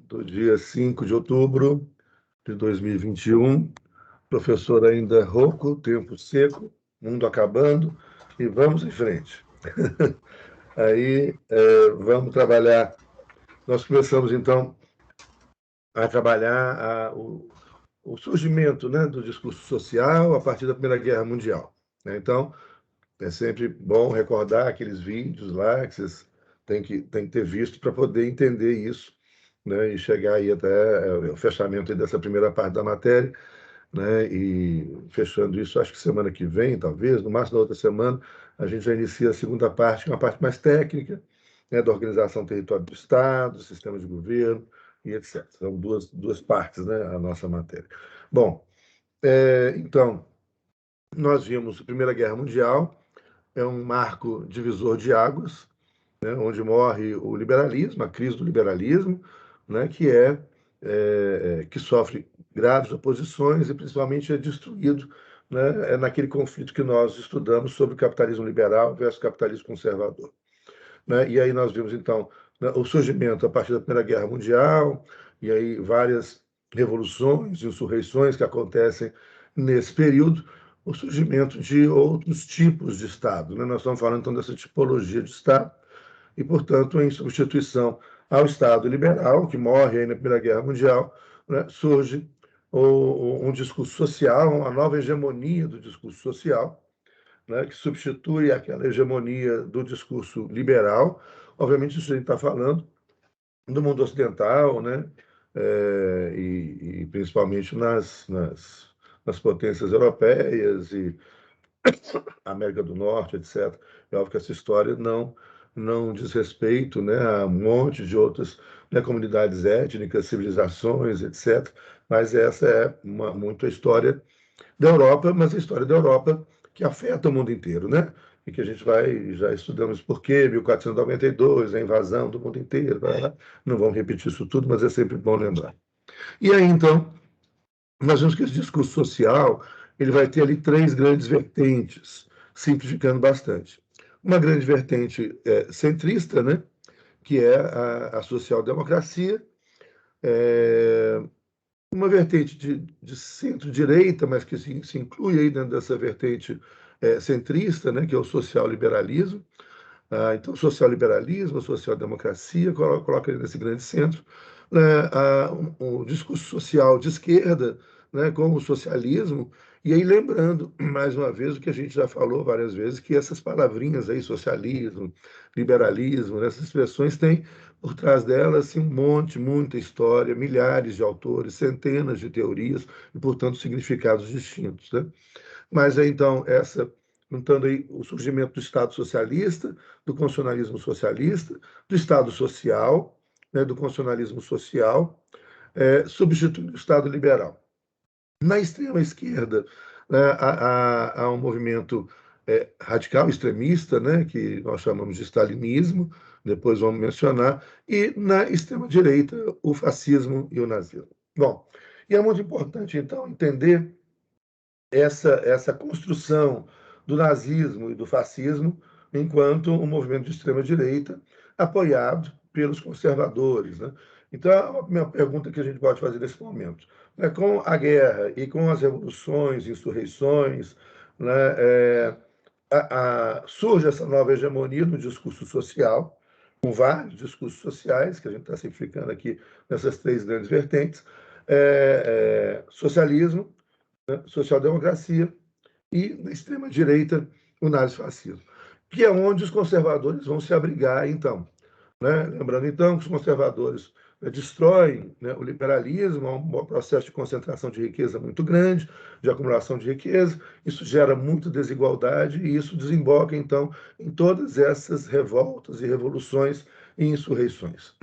do dia 5 de outubro de 2021. Professor ainda rouco, tempo seco, mundo acabando, e vamos em frente. Aí, vamos trabalhar. Nós começamos, então, a trabalhar o surgimento, né, do discurso social a partir da Primeira Guerra Mundial, né? Então, é sempre bom recordar aqueles vídeos lá que vocês têm que ter visto para poder entender isso, né, e chegar aí até o fechamento aí dessa primeira parte da matéria, né, e fechando isso, acho que semana que vem, talvez, no máximo da outra semana, a gente já inicia a segunda parte, que é uma parte mais técnica, né, da organização do território do Estado, sistema de governo e etc. São duas partes, né, a nossa matéria. Bom, então, nós vimos a Primeira Guerra Mundial, é um marco divisor de águas, né, onde morre o liberalismo, a crise do liberalismo, né, que sofre graves oposições e principalmente é destruído, né, naquele conflito que nós estudamos sobre o capitalismo liberal versus o capitalismo conservador, né? E aí nós vimos então, né, o surgimento a partir da Primeira Guerra Mundial e aí várias revoluções, insurreições que acontecem nesse período, o surgimento de outros tipos de Estado, né? Nós estamos falando então dessa tipologia de Estado e, portanto, em substituição ao Estado liberal, que morre aí na Primeira Guerra Mundial, né, surge um discurso social, uma nova hegemonia do discurso social, né, que substitui aquela hegemonia do discurso liberal. Obviamente, isso a gente está falando do mundo ocidental, né, e principalmente nas potências europeias e América do Norte, etc. É óbvio que essa história não diz respeito, né, a um monte de outras, né, comunidades étnicas, civilizações, etc. Mas essa é muito a história da Europa, mas a história da Europa que afeta o mundo inteiro, né? E que a gente já estudamos por quê, 1492, a invasão do mundo inteiro, não vamos repetir isso tudo, mas é sempre bom lembrar. E aí, então, nós vemos que esse discurso social ele vai ter ali três grandes vertentes, simplificando bastante. Uma grande vertente centrista, né, que é a social-democracia, uma vertente de centro-direita, mas que se inclui aí dentro dessa vertente centrista, né, que é o social-liberalismo. Então, o social-liberalismo, a social-democracia, coloca ele nesse grande centro. Né, o discurso social de esquerda, né, com o socialismo, e aí lembrando, mais uma vez, o que a gente já falou várias vezes, que essas palavrinhas aí, socialismo, liberalismo, essas expressões têm por trás delas assim, muita história, milhares de autores, centenas de teorias e, portanto, significados distintos, né? Mas, então, juntando aí o surgimento do Estado socialista, do constitucionalismo socialista, do Estado social, né, do constitucionalismo social, substituindo o Estado liberal. Na extrema esquerda, né, há um movimento radical, extremista, né, que nós chamamos de stalinismo, depois vamos mencionar, e na extrema direita, o fascismo e o nazismo. Bom, e é muito importante, então, entender essa construção do nazismo e do fascismo enquanto um movimento de extrema-direita apoiado pelos conservadores, né? Então, a primeira pergunta que a gente pode fazer nesse momento, né, com a guerra e com as revoluções, insurreições, né, surge essa nova hegemonia do discurso social, com vários discursos sociais, que a gente está simplificando aqui nessas três grandes vertentes, socialismo, né, social-democracia e, na extrema-direita, o nazifascismo, que é onde os conservadores vão se abrigar, então. Né? Lembrando, então, que os conservadores destroem, né, o liberalismo, há um processo de concentração de riqueza muito grande, de acumulação de riqueza, isso gera muita desigualdade e isso desemboca, então, em todas essas revoltas e revoluções e insurreições.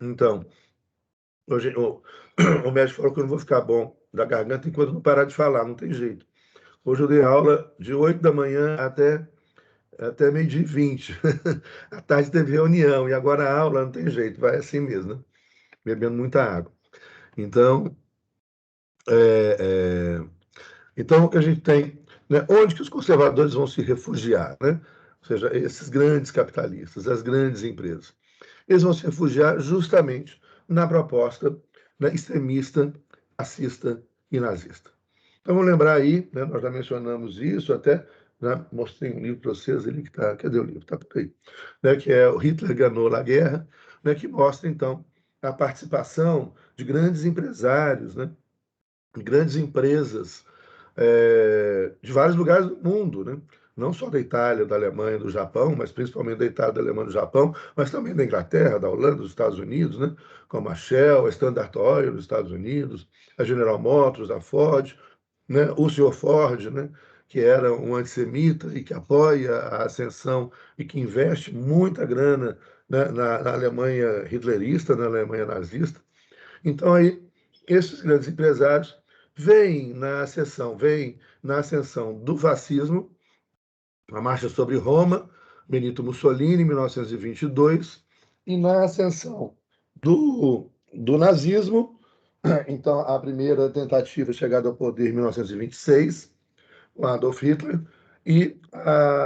Então, hoje, o médico falou que eu não vou ficar bom da garganta enquanto não parar de falar, não tem jeito. Hoje eu dei aula de 8 da manhã até meio-dia e 20. À tarde teve reunião, e agora a aula não tem jeito, vai assim mesmo, né? Bebendo muita água. Então, então o que a gente tem, né? Onde que os conservadores vão se refugiar, né? ou seja, esses grandes capitalistas, as grandes empresas. Eles vão se refugiar justamente na proposta, né, extremista, racista e nazista. Então, vamos lembrar aí, né, nós já mencionamos isso, até, né, mostrei um livro para vocês ali que está. Cadê o livro? Está por aí. Né, que é o Hitler Ganhou a Guerra, né, que mostra, então, a participação de grandes empresários, né, grandes empresas de vários lugares do mundo, né? Não só da Itália, da Alemanha, do Japão, mas principalmente da Itália, da Alemanha, do Japão, mas também da Inglaterra, da Holanda, dos Estados Unidos, né? Como a Shell, a Standard Oil dos Estados Unidos, a General Motors, a Ford, né? O senhor Ford, né? Que era um antissemita e que apoia a ascensão e que investe muita grana, né? na Alemanha hitlerista, na Alemanha nazista. Então, aí, esses grandes empresários vêm na ascensão do fascismo, a Marcha sobre Roma, Benito Mussolini, 1922, e na ascensão do nazismo, então, a primeira tentativa de chegada ao poder em 1926, com Adolf Hitler, e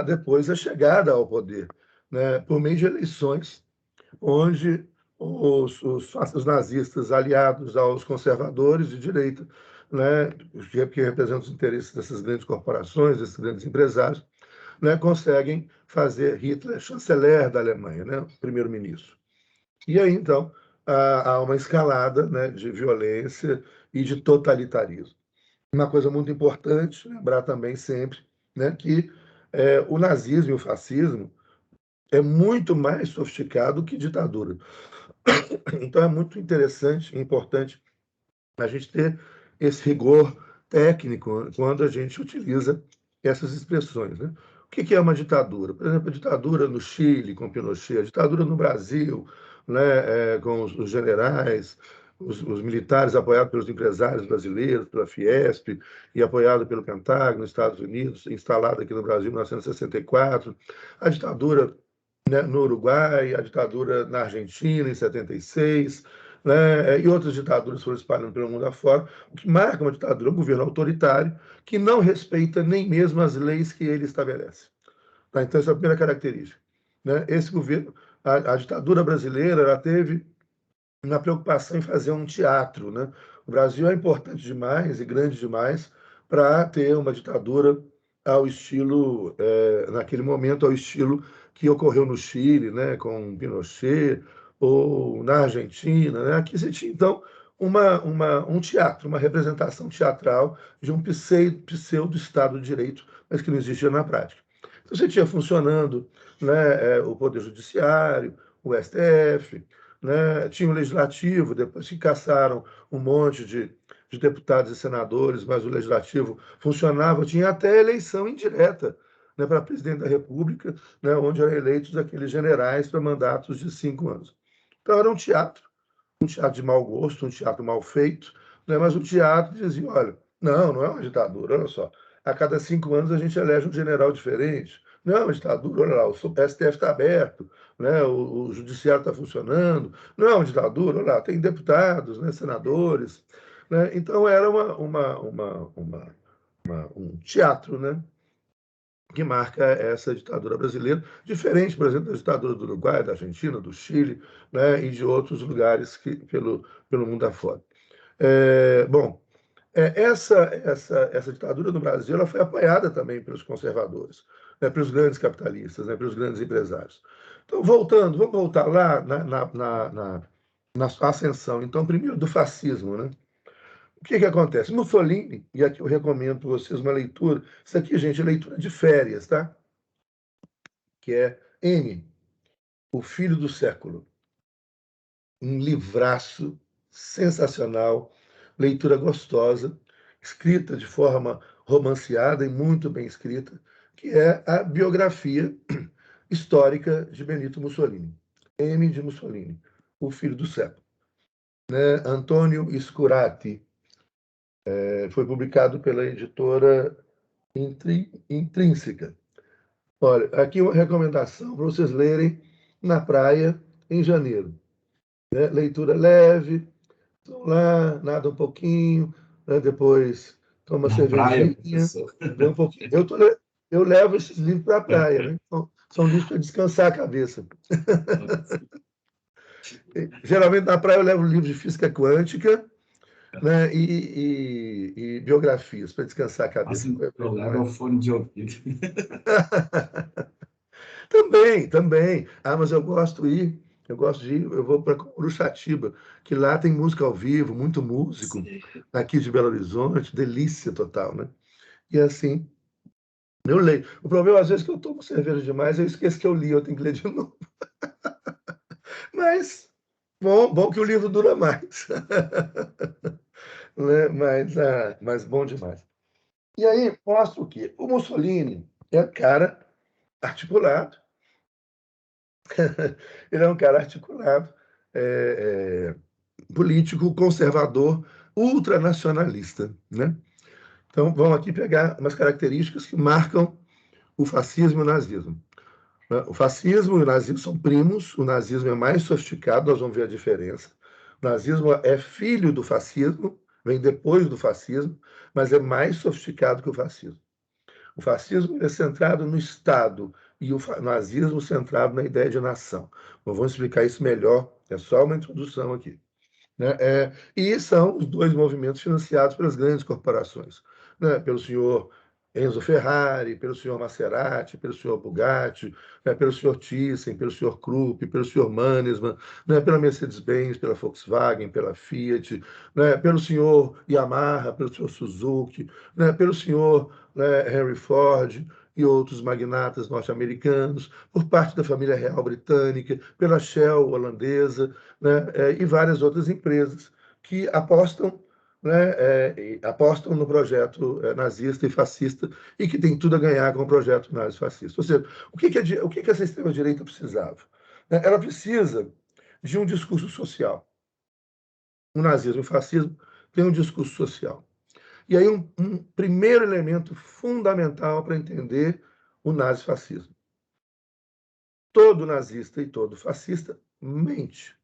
depois a chegada ao poder, né, por meio de eleições onde os nazistas aliados aos conservadores de direita, né, que representam os interesses dessas grandes corporações, desses grandes empresários, né, conseguem fazer Hitler chanceler da Alemanha, né, primeiro-ministro. E aí, então, há uma escalada, né, de violência e de totalitarismo. Uma coisa muito importante, lembrar também sempre, né, que o nazismo e o fascismo é muito mais sofisticado que ditadura. Então é muito interessante e importante a gente ter esse rigor técnico quando a gente utiliza essas expressões. Né? O que é uma ditadura? Por exemplo, a ditadura no Chile, com Pinochet, a ditadura no Brasil, né, com os generais, os militares apoiados pelos empresários brasileiros, pela Fiesp, e apoiado pelo Pentágono, nos Estados Unidos, instalado aqui no Brasil em 1964, a ditadura, né, no Uruguai, a ditadura na Argentina, em 76, né, e outras ditaduras foram espalhando pelo mundo afora. O que marca uma ditadura é um governo autoritário que não respeita nem mesmo as leis que ele estabelece. Tá? Então, essa é a primeira característica. Né? Esse governo, a ditadura brasileira, ela teve uma preocupação em fazer um teatro. Né? O Brasil é importante demais e grande demais para ter uma ditadura ao estilo, naquele momento, ao estilo que ocorreu no Chile, né, com Pinochet, ou na Argentina. Né? Aqui você tinha, então, um teatro, uma representação teatral de um pseudo-Estado de Direito, mas que não existia na prática. Então, você tinha funcionando, né, o Poder Judiciário, o STF, né, tinha o Legislativo, depois que caçaram um monte de deputados e senadores, mas o Legislativo funcionava, tinha até eleição indireta, né, para presidente da República, né, onde eram eleitos aqueles generais para mandatos de 5 anos. Então, era um teatro de mau gosto, um teatro mal feito, né, mas o teatro dizia, olha, não é uma ditadura, olha só, a cada 5 anos a gente elege um general diferente, não é uma ditadura, olha lá, o STF está aberto, né, o judiciário está funcionando, não é uma ditadura, olha lá, tem deputados, né, senadores, né, então era um teatro, né, que marca essa ditadura brasileira, diferente, por exemplo, da ditadura do Uruguai, da Argentina, do Chile, né, e de outros lugares pelo mundo afora. Bom, essa ditadura no Brasil ela foi apoiada também pelos conservadores, né, pelos grandes capitalistas, né, pelos grandes empresários. Então, vamos voltar lá na ascensão, então, primeiro do fascismo. Né? O que acontece? Mussolini, e aqui eu recomendo para vocês uma leitura, isso aqui, gente, é leitura de férias, tá? Que é M, O Filho do Século. Um livraço sensacional, leitura gostosa, escrita de forma romanceada e muito bem escrita, que é a biografia histórica de Benito Mussolini. M de Mussolini, O Filho do Século. Né? Antônio Scurati. Foi publicado pela editora Intrínseca. Olha, aqui uma recomendação para vocês lerem na praia em janeiro. Né? Leitura leve, vão lá, nada um pouquinho, né? Depois toma Na praia, cervejinha, professor. vê um pouquinho. Eu levo esses livros para a praia, né? Então, São livros para descansar a cabeça. Geralmente, na praia, eu levo livros de física quântica, né, e biografias para descansar a cabeça. Assim, eu levo o fone de ouvido. Também. Ah, mas eu gosto de ir, eu vou para Uruxatiba, que lá tem música ao vivo, muito músico, Sim. aqui de Belo Horizonte, delícia total, né? E assim, eu leio. O problema, às vezes, é que eu tomo cerveja demais, eu esqueço que eu li, eu tenho que ler de novo. Mas, bom que o livro dura mais. Né? Mas bom demais. E aí, mostra o quê? O Mussolini é um cara articulado, ele é um cara articulado, é, político, conservador, ultranacionalista, né? Então, vamos aqui pegar umas características que marcam o fascismo e o nazismo. O fascismo e o nazismo são primos, o nazismo é mais sofisticado, nós vamos ver a diferença. O nazismo é filho do fascismo, vem depois do fascismo, mas é mais sofisticado que o fascismo. O fascismo é centrado no Estado e o nazismo centrado na ideia de nação. Mas vamos explicar isso melhor, é só uma introdução aqui. Né? E são os dois movimentos financiados pelas grandes corporações, né? Pelo senhor Enzo Ferrari, pelo senhor Maserati, pelo senhor Bugatti, né? Pelo senhor Thyssen, pelo senhor Krupp, pelo senhor Mannesmann, né? Pela Mercedes-Benz, pela Volkswagen, pela Fiat, né? Pelo senhor Yamaha, pelo senhor Suzuki, né? Pelo senhor, né, Henry Ford e outros magnatas norte-americanos, por parte da família real britânica, pela Shell holandesa, né, e várias outras empresas que apostam, né, apostam no projeto nazista e fascista e que tem tudo a ganhar com o projeto nazi-fascista. Ou seja, o que essa extrema-direita precisava? Ela precisa de um discurso social. O nazismo e o fascismo têm um discurso social. E aí um primeiro elemento fundamental para entender o nazifascismo. Todo nazista e todo fascista mente.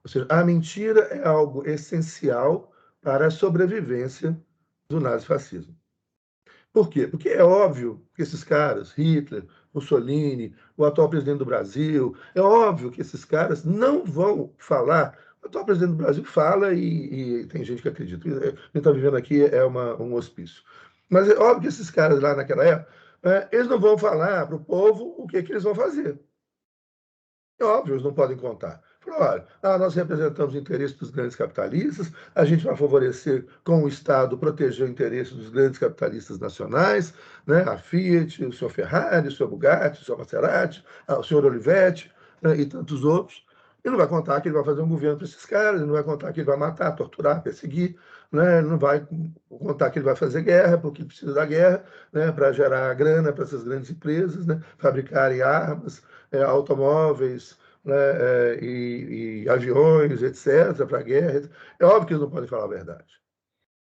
Ou seja, a mentira é algo essencial para a sobrevivência do nazifascismo. Por quê? Porque é óbvio que esses caras, Hitler, Mussolini, o atual presidente do Brasil, é óbvio que esses caras não vão falar. O atual presidente do Brasil fala e tem gente que acredita. Quem está vivendo aqui é um hospício. Mas é óbvio que esses caras lá naquela época, eles não vão falar para o povo o que eles vão fazer. É óbvio, eles não podem contar. Falaram, olha, nós representamos o interesse dos grandes capitalistas, a gente vai favorecer com o Estado proteger o interesse dos grandes capitalistas nacionais, né? A Fiat, o senhor Ferrari, o senhor Bugatti, o senhor Maserati, o senhor Olivetti, né? E tantos outros. Ele não vai contar que ele vai fazer um governo para esses caras, ele não vai contar que ele vai matar, torturar, perseguir, né? Ele não vai contar que ele vai fazer guerra, porque precisa da guerra, né? Para gerar grana para essas grandes empresas, né? Fabricarem armas, automóveis, né, e aviões, etc., para a guerra. É óbvio que eles não podem falar a verdade.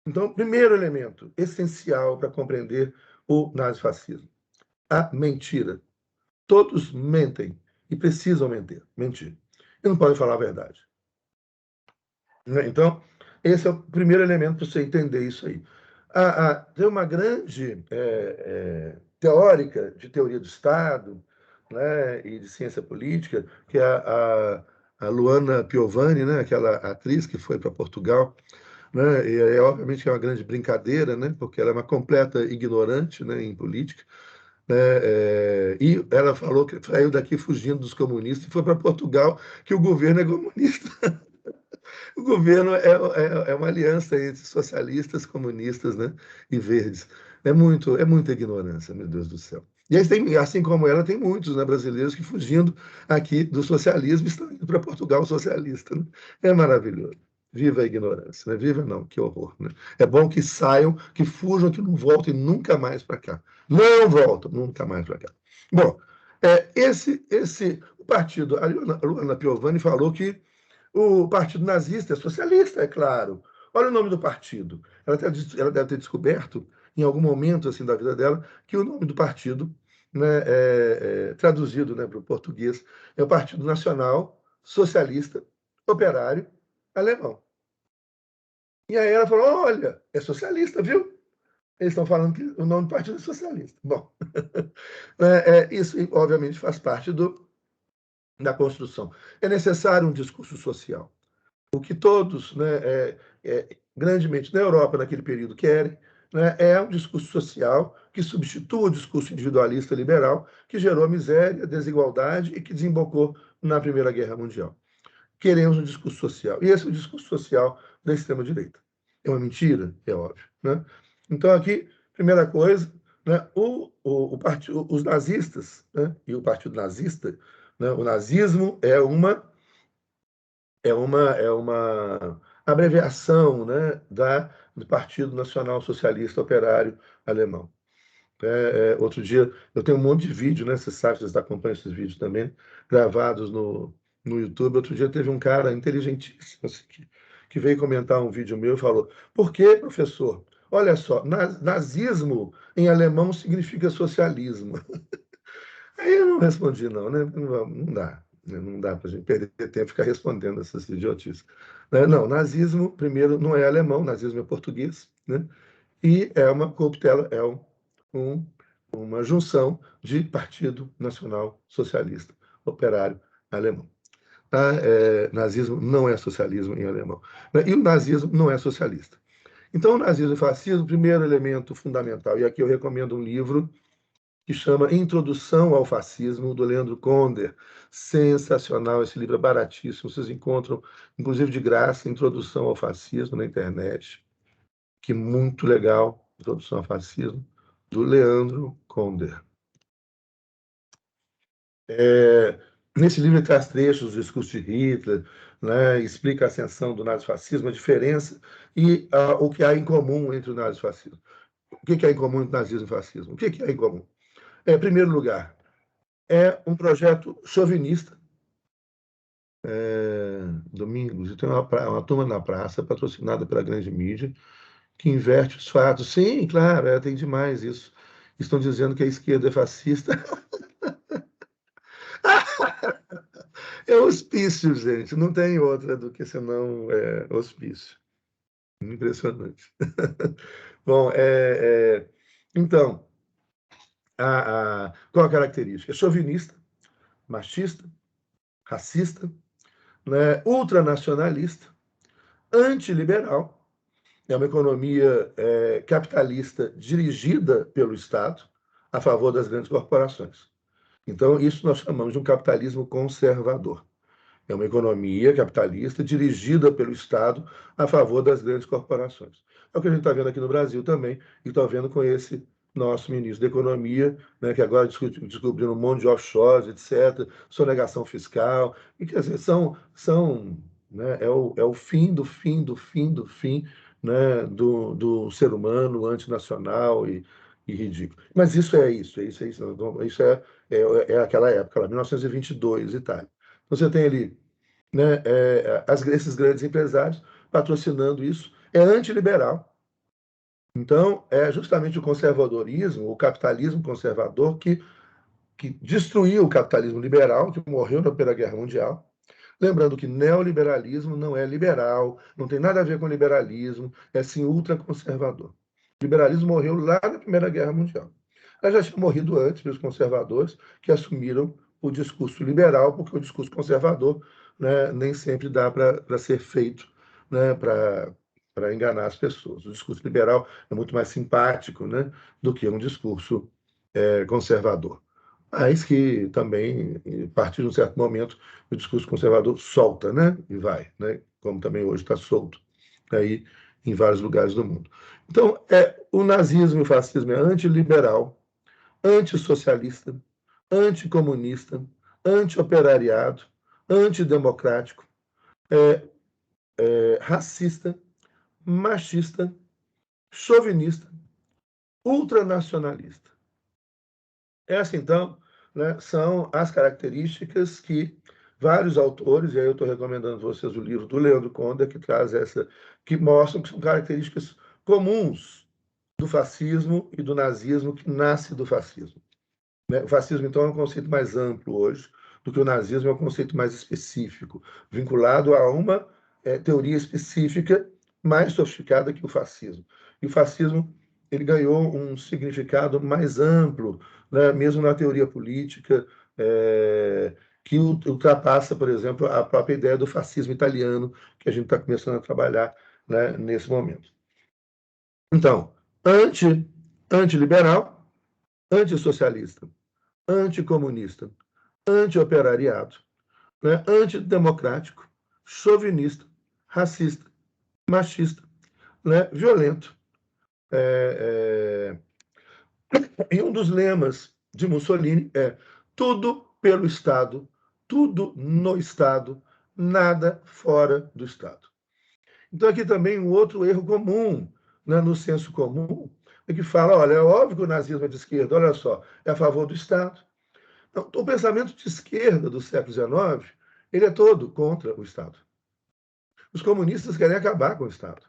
Então, primeiro elemento essencial para compreender o nazifascismo: a mentira. Todos mentem e precisam mentir. E não podem falar a verdade. Então, esse é o primeiro elemento para você entender isso aí. Tem uma grande teórica de teoria do Estado, né, e de ciência política, que é a Luana Piovani, né, aquela atriz que foi para Portugal, né, e obviamente é uma grande brincadeira, né, porque ela é uma completa ignorante, né, em política, né, e ela falou que saiu daqui fugindo dos comunistas e foi para Portugal, que o governo é comunista. O governo é uma aliança entre socialistas, comunistas, né, e verdes. É muita ignorância, meu Deus do céu. E aí tem, assim como ela, tem muitos, né, brasileiros que, fugindo aqui do socialismo, estão indo para Portugal socialista. Né? É maravilhoso. Viva a ignorância, né? Viva não, que horror. Né? É bom que saiam, que fujam, que não voltem nunca mais para cá. Não voltam nunca mais para cá. Bom, o partido, a Luana Piovani falou que o partido nazista é socialista, é claro. Olha o nome do partido. Ela deve ter descoberto, em algum momento assim da vida dela, que o nome do partido, né, traduzido, né, para o português, é o Partido Nacional Socialista Operário Alemão. E aí ela falou: olha, é socialista, viu? Eles estão falando que o nome do Partido Socialista. Bom, isso, obviamente, faz parte da construção. É necessário um discurso social. O que todos, né, grandemente na Europa, naquele período, querem, né, é um discurso social que substitua o discurso individualista liberal, que gerou miséria, desigualdade e que desembocou na Primeira Guerra Mundial. Queremos um discurso social. E esse é o discurso social da extrema-direita. É uma mentira? É óbvio. Né? Então, aqui, primeira coisa, né, os nazistas, né, e o partido nazista, né, o nazismo é uma abreviação, né, do Partido Nacional Socialista Operário Alemão. Outro dia, eu tenho um monte de vídeo, né? Você sabe, vocês acompanham esses vídeos também, gravados no YouTube. Outro dia teve um cara inteligentíssimo assim, que veio comentar um vídeo meu e falou: por que, professor? Olha só, nazismo em alemão significa socialismo. Aí eu não respondi, não, né? Não dá. Não dá para a gente perder tempo e ficar respondendo essas idiotices. Não, nazismo, primeiro, não é alemão, nazismo é português, né? E é uma corruptela, uma junção de Partido Nacional Socialista Operário Alemão. Tá? Nazismo não é socialismo em alemão. Né? E o nazismo não é socialista. Então, o nazismo e o fascismo, primeiro elemento fundamental, e aqui eu recomendo um livro que chama Introdução ao Fascismo, do Leandro Conder. Sensacional, esse livro é baratíssimo, vocês encontram, inclusive de graça, Introdução ao Fascismo na internet, que muito legal, Introdução ao Fascismo, do Leandro Conder. Nesse livro ele traz trechos do discurso de Hitler, né, explica a ascensão do nazifascismo, a diferença e o que há em comum entre o nazifascismo. O que há em comum entre nazismo e fascismo? O que há em comum? Em primeiro lugar, é um projeto chauvinista. Domingos, tem uma turma na praça, patrocinada pela grande mídia, que inverte os fatos. Sim, claro, tem demais isso. Estão dizendo que a esquerda é fascista. É hospício, gente. Não tem outra do que senão hospício. Impressionante. Bom, então, qual a característica? É chauvinista, machista, racista, né, ultranacionalista, antiliberal, é uma economia capitalista dirigida pelo Estado a favor das grandes corporações. Então, isso nós chamamos de um capitalismo conservador. É uma economia capitalista dirigida pelo Estado a favor das grandes corporações. É o que a gente está vendo aqui no Brasil também, e está vendo com esse nosso ministro da Economia, né, que agora descobriu um monte de offshores, etc., sonegação fiscal, e quer dizer, né, é o fim do fim do fim do fim, né, do ser humano antinacional e ridículo. Mas isso é isso, isso é aquela época, lá, 1922, Itália. Você tem ali, né, esses grandes empresários patrocinando isso. É antiliberal. Então, é justamente o conservadorismo, o capitalismo conservador, que destruiu o capitalismo liberal, que morreu na Primeira Guerra Mundial. Lembrando que neoliberalismo não é liberal, não tem nada a ver com liberalismo, é sim ultraconservador. O liberalismo morreu lá na Primeira Guerra Mundial. Ela já tinha morrido antes pelos conservadores, que assumiram o discurso liberal, porque o discurso conservador, né, nem sempre dá para ser feito, né, para enganar as pessoas. O discurso liberal é muito mais simpático, né, do que um discurso conservador. Mas que também, a partir de um certo momento, o discurso conservador solta, né, e vai, né, como também hoje está solto aí em vários lugares do mundo. Então, o nazismo e o fascismo é antiliberal, antissocialista, anticomunista, antioperariado, antidemocrático, racista, machista, chauvinista, ultranacionalista. Essas, então, né, são as características que vários autores, e aí eu estou recomendando a vocês o livro do Leandro Conde, que traz que mostram que são características comuns do fascismo e do nazismo, que nasce do fascismo. O fascismo, então, é um conceito mais amplo hoje do que o nazismo, é um conceito mais específico, vinculado a uma teoria específica mais sofisticada que o fascismo. E o fascismo ele ganhou um significado mais amplo, né, mesmo na teoria política, que ultrapassa, por exemplo, a própria ideia do fascismo italiano, que a gente está começando a trabalhar, né, nesse momento. Então, antiliberal, antissocialista, anticomunista, antioperariado, né, antidemocrático, chauvinista, racista, machista, né, violento. E um dos lemas de Mussolini é tudo pelo Estado, tudo no Estado, nada fora do Estado. Então, aqui também um outro erro comum, né, no senso comum, é que fala, olha, é óbvio que o nazismo é de esquerda, olha só, é a favor do Estado. Então, o pensamento de esquerda do século XIX, ele é todo contra o Estado. Os comunistas querem acabar com o Estado.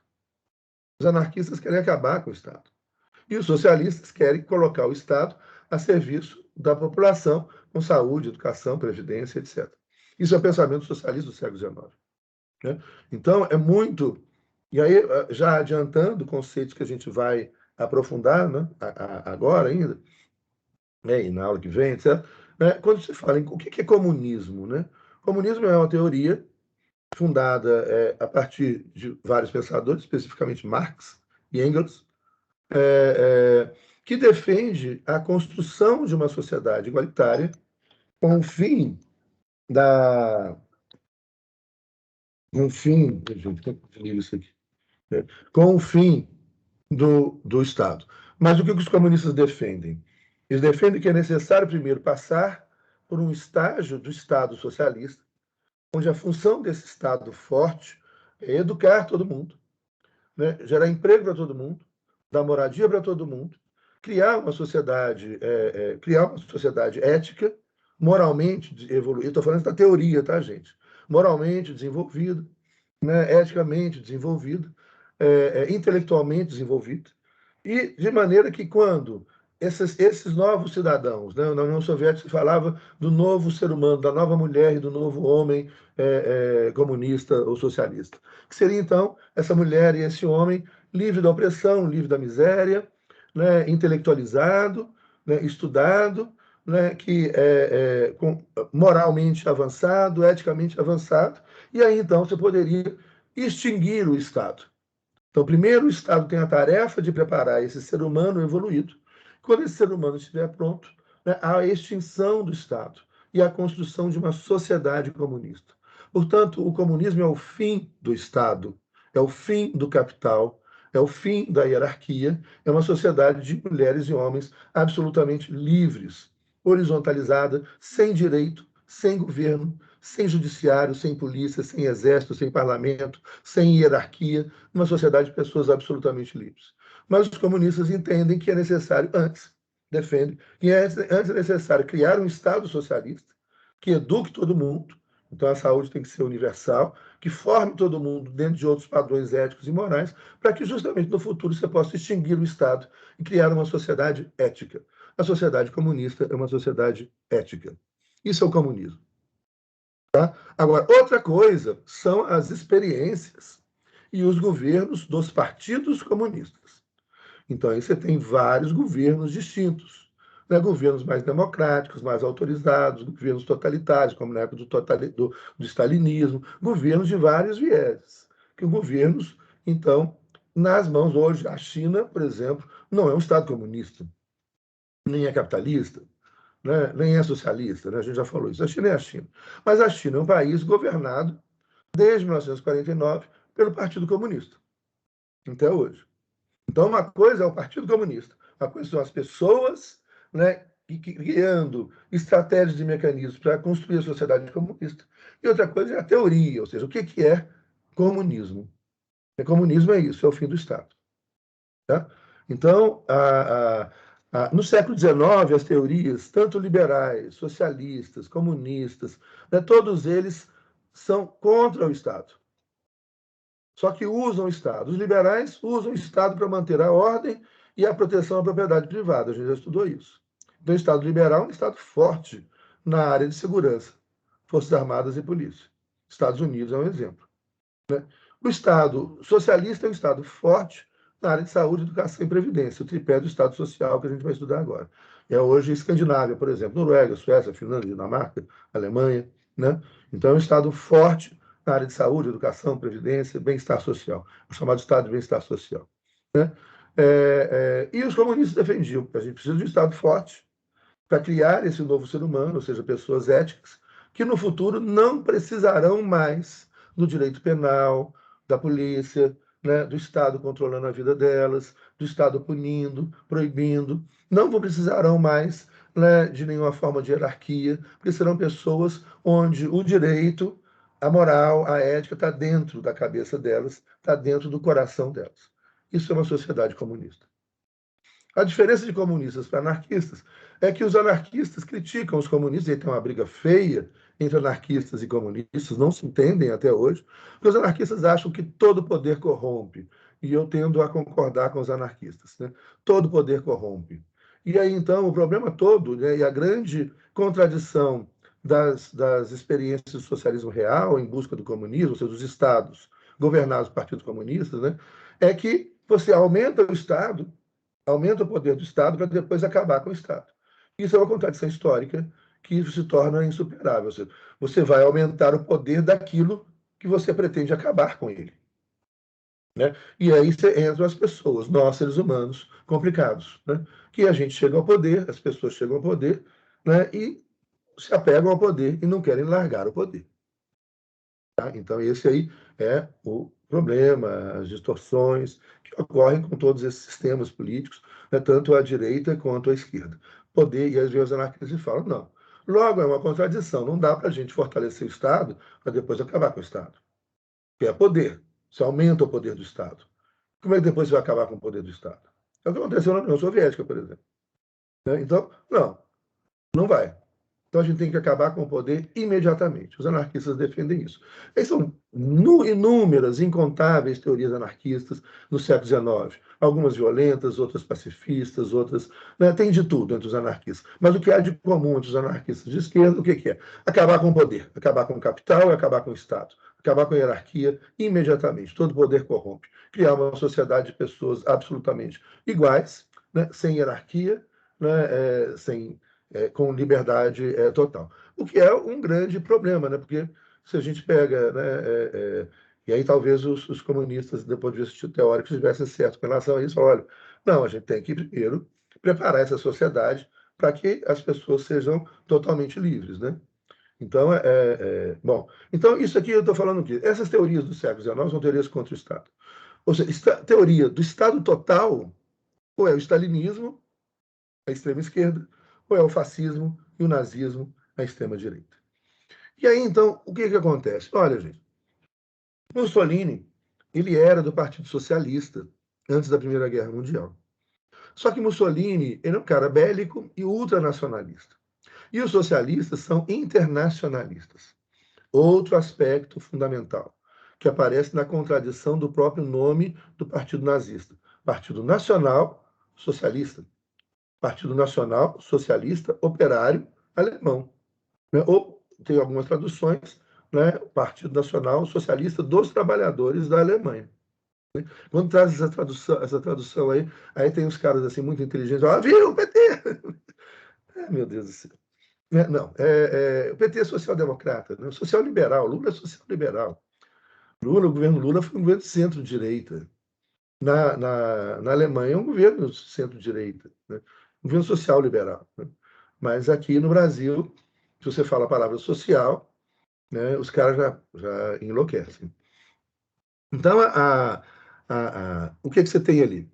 Os anarquistas querem acabar com o Estado. E os socialistas querem colocar o Estado a serviço da população, com saúde, educação, previdência, etc. Isso é o pensamento socialista do século XIX. Né? Então, é muito... E aí, já adiantando conceitos que a gente vai aprofundar, né, agora ainda, né, e na aula que vem, etc., né, quando se fala em o que é comunismo, né? Comunismo é uma teoria fundada a partir de vários pensadores, especificamente Marx e Engels, que defende a construção de uma sociedade igualitária com o fim da... Com o fim... Gente, isso aqui. Com o fim do Estado. Mas o que os comunistas defendem? Eles defendem que é necessário primeiro passar por um estágio do Estado socialista, onde a função desse Estado forte é educar todo mundo, né? Gerar emprego para todo mundo, dar moradia para todo mundo, criar uma sociedade ética, moralmente evoluída. Estou falando da teoria, tá, gente? Moralmente desenvolvida, né? Eticamente desenvolvida, intelectualmente desenvolvida, e de maneira que quando esses novos cidadãos, né, na União Soviética se falava do novo ser humano, da nova mulher e do novo homem comunista ou socialista, que seria então essa mulher e esse homem livre da opressão, livre da miséria, né, intelectualizado, né, estudado, né, que moralmente avançado, eticamente avançado, e aí então você poderia extinguir o Estado. Então, primeiro, o Estado tem a tarefa de preparar esse ser humano evoluído. Quando esse ser humano estiver pronto, né, há a extinção do Estado e a construção de uma sociedade comunista. Portanto, o comunismo é o fim do Estado, é o fim do capital, é o fim da hierarquia, é uma sociedade de mulheres e homens absolutamente livres, horizontalizada, sem direito, sem governo, sem judiciário, sem polícia, sem exército, sem parlamento, sem hierarquia, uma sociedade de pessoas absolutamente livres. Mas os comunistas entendem que é necessário, defendem, que antes é necessário criar um Estado socialista que eduque todo mundo, então a saúde tem que ser universal, que forme todo mundo dentro de outros padrões éticos e morais, para que justamente no futuro você possa extinguir o Estado e criar uma sociedade ética. A sociedade comunista é uma sociedade ética. Isso é o comunismo. Tá? Agora, outra coisa são as experiências e os governos dos partidos comunistas. Então, aí você tem vários governos distintos. Né? Governos mais democráticos, mais autorizados, governos totalitários, como na época do stalinismo, governos de vários vieses. Que governos, então, nas mãos hoje, a China, por exemplo, não é um Estado comunista, nem é capitalista, né? Nem é socialista, né? A gente já falou isso. A China é a China. Mas a China é um país governado desde 1949 pelo Partido Comunista, até hoje. Então, uma coisa é o Partido Comunista, uma coisa são as pessoas, né, criando estratégias e mecanismos para construir a sociedade comunista, e outra coisa é a teoria, ou seja, o que é comunismo. Comunismo é isso, é o fim do Estado. Tá? Então, no século XIX, as teorias, tanto liberais, socialistas, comunistas, né, todos eles são contra o Estado. Só que usam o Estado. Os liberais usam o Estado para manter a ordem e a proteção à propriedade privada. A gente já estudou isso. Então, o Estado liberal é um Estado forte na área de segurança, Forças Armadas e Polícia. Estados Unidos é um exemplo. Né? O Estado socialista é um Estado forte na área de saúde, educação e previdência, o tripé do Estado Social que a gente vai estudar agora. É hoje Escandinávia, por exemplo, Noruega, Suécia, Finlândia, Dinamarca, Alemanha, né? Então, é um Estado forte na área de saúde, educação, previdência, bem-estar social, o chamado Estado de bem-estar social, né? E os comunistas defendiam que a gente precisa de um Estado forte para criar esse novo ser humano, ou seja, pessoas éticas, que no futuro não precisarão mais do direito penal, da polícia, né, do Estado controlando a vida delas, do Estado punindo, proibindo, não precisarão mais, né, de nenhuma forma de hierarquia, porque serão pessoas onde o direito, a moral, a ética está dentro da cabeça delas, está dentro do coração delas. Isso é uma sociedade comunista. A diferença de comunistas para anarquistas é que os anarquistas criticam os comunistas, e tem uma briga feia entre anarquistas e comunistas, não se entendem até hoje, porque os anarquistas acham que todo poder corrompe, e eu tendo a concordar com os anarquistas, né? Todo poder corrompe. E aí, então, o problema todo, né, e a grande contradição das experiências do socialismo real em busca do comunismo, ou seja, dos estados governados por partidos comunistas, né, é que você aumenta o Estado, aumenta o poder do Estado para depois acabar com o Estado. Isso é uma contradição histórica que se torna insuperável. Ou seja, você vai aumentar o poder daquilo que você pretende acabar com ele. Né? E aí entram as pessoas, nós, seres humanos, complicados. Né? Que a gente chega ao poder, as pessoas chegam ao poder, né? E se apegam ao poder e não querem largar o poder. Tá? Então, esse aí é o problema, as distorções que ocorrem com todos esses sistemas políticos, né, tanto à direita quanto à esquerda. Poder, e às vezes os anarquistas falam, não. Logo, é uma contradição, não dá para a gente fortalecer o Estado para depois acabar com o Estado. Que é poder, você aumenta o poder do Estado. Como é que depois você vai acabar com o poder do Estado? É o que aconteceu na União Soviética, por exemplo. Né? Então, não vai. Então a gente tem que acabar com o poder imediatamente. Os anarquistas defendem isso. E são inúmeras, incontáveis teorias anarquistas no século XIX. Algumas violentas, outras pacifistas, outras. Né? Tem de tudo entre os anarquistas. Mas o que há de comum entre os anarquistas de esquerda, o que é? Acabar com o poder, acabar com o capital e acabar com o Estado. Acabar com a hierarquia imediatamente. Todo poder corrompe. Criar uma sociedade de pessoas absolutamente iguais, né? Sem hierarquia, né? Com liberdade total. O que é um grande problema, né? Porque se a gente pega, né, e aí talvez os comunistas, depois de vista teórico, estivessem certos com relação a isso, falam, olha, não, a gente tem que primeiro preparar essa sociedade para que as pessoas sejam totalmente livres, né? Então, bom, então isso aqui eu estou falando o quê? Essas teorias do século XIX são teorias contra o Estado. Ou seja, teoria do Estado total, ou é o stalinismo, a extrema esquerda, ou é o fascismo e o nazismo, a extrema direita. E aí, então, o que acontece? Olha, gente, Mussolini, ele era do Partido Socialista antes da Primeira Guerra Mundial. Só que Mussolini, ele é um cara bélico e ultranacionalista. E os socialistas são internacionalistas. Outro aspecto fundamental, que aparece na contradição do próprio nome do Partido Nazista. Partido Nacional Socialista. Partido Nacional Socialista Operário Alemão. Né? Ou tem algumas traduções, né? Partido Nacional Socialista dos Trabalhadores da Alemanha. Né? Quando traz essa tradução aí tem os caras assim muito inteligentes, viu, o PT! Meu Deus do céu. Não, o PT é social-democrata, né? Social-liberal, Lula é social-liberal. O governo Lula foi um governo de centro-direita. Na Alemanha é um governo centro-direita, né? Um governo social-liberal. Né? Mas aqui no Brasil, se você fala a palavra social, né, os caras já enlouquecem. Então, o que você tem ali?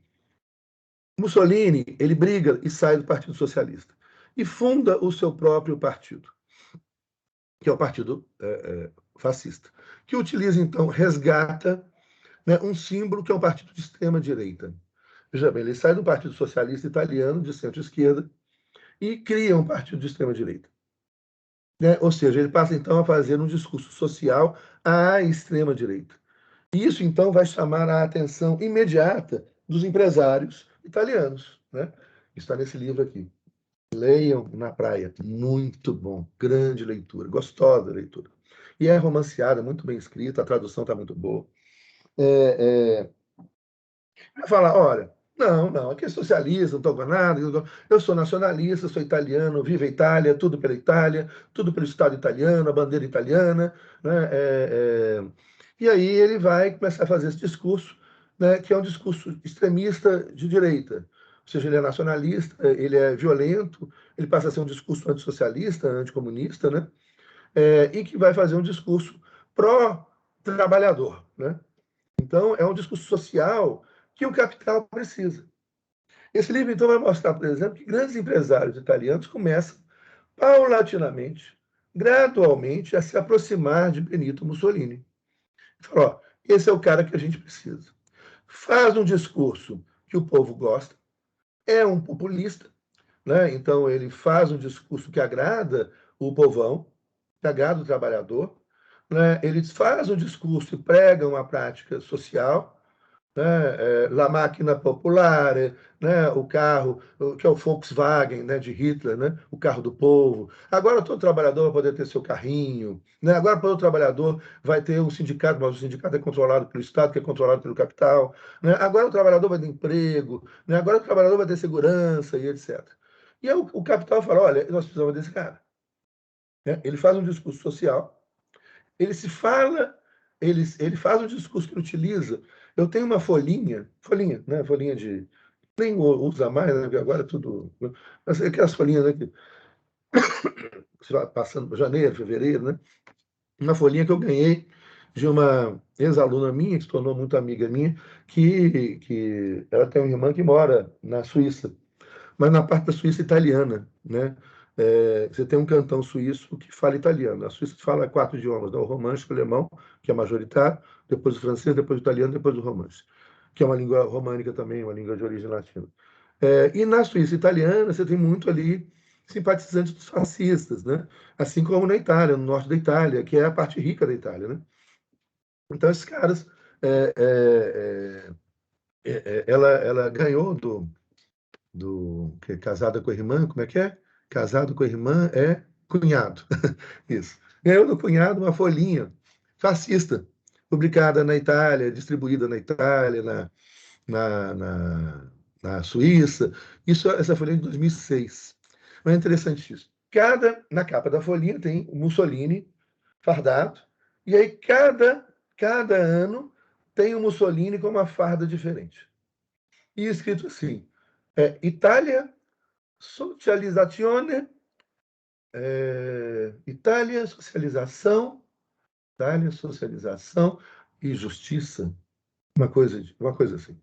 Mussolini, ele briga e sai do Partido Socialista e funda o seu próprio partido, que é o Partido Fascista, que utiliza, então, resgata, né, um símbolo que é um partido de extrema-direita. Veja bem, ele sai do Partido Socialista Italiano, de centro-esquerda, e cria um partido de extrema-direita. Né? Ou seja, ele passa, então, a fazer um discurso social à extrema-direita. Isso, então, vai chamar a atenção imediata dos empresários italianos. Né? Está nesse livro aqui. Leiam na praia. Muito bom. Grande leitura. Gostosa leitura. E é romanceada, muito bem escrita, a tradução está muito boa. vai falar, olha, não, aqui é socialista, não estou com nada, eu sou nacionalista, sou italiano, vivo a Itália, tudo pelo Estado italiano, a bandeira italiana, né? E aí ele vai começar a fazer esse discurso, né, que é um discurso extremista de direita. Ou seja, ele é nacionalista, ele é violento, ele passa a ser um discurso antissocialista, anticomunista, né? E que vai fazer um discurso pró-trabalhador, né? Então, é um discurso social que o capital precisa. Esse livro, então, vai mostrar, por exemplo, que grandes empresários italianos começam paulatinamente, gradualmente, a se aproximar de Benito Mussolini. Fala, ó, esse é o cara que a gente precisa. Faz um discurso que o povo gosta, é um populista, né? Então ele faz um discurso que agrada o povão, que agrada o trabalhador, né? Ele faz um discurso e prega uma prática social, né? La Máquina Popular, né? O carro, que é o Volkswagen, né? De Hitler, né? O carro do povo. Agora todo trabalhador vai poder ter seu carrinho, né? Agora todo trabalhador vai ter um sindicato, mas o sindicato é controlado pelo Estado, que é controlado pelo capital, né? Agora o trabalhador vai ter emprego, né? Agora o trabalhador vai ter segurança e etc. E aí o capital fala, olha, nós precisamos desse cara, né? Ele faz um discurso social, ele se fala, ele faz um discurso que ele utiliza. Eu tenho uma folhinha, né? Folhinha de. Nem usa mais, né? Porque agora é tudo. Mas aquelas folhinhas, né? Que, passando janeiro, fevereiro, né? Uma folhinha que eu ganhei de uma ex-aluna minha, que se tornou muito amiga minha, que ela tem uma irmã que mora na Suíça, mas na parte da Suíça italiana, né? Você tem um cantão suíço que fala italiano. A Suíça fala 4 idiomas, né? O romanche, o alemão, que é majoritário, depois o francês, depois o italiano, depois o romanche, que é uma língua românica também, uma língua de origem latina. E na Suíça italiana, você tem muito ali simpatizantes dos fascistas, né? Assim como na Itália, no norte da Itália, que é a parte rica da Itália, né? Então, esses caras, é, é, ela ganhou que é casada com a irmã, como é que é? Casado com a irmã é cunhado. Isso. Ganhou do cunhado uma folhinha fascista, publicada na Itália, distribuída na Itália, na, na, na Suíça. Essa folhinha é de 2006. Mas é interessantíssimo. Na capa da folhinha tem o Mussolini fardado, e aí cada ano tem o Mussolini com uma farda diferente. E escrito assim, Itália Socializazione, Itália, socialização e justiça, uma coisa assim.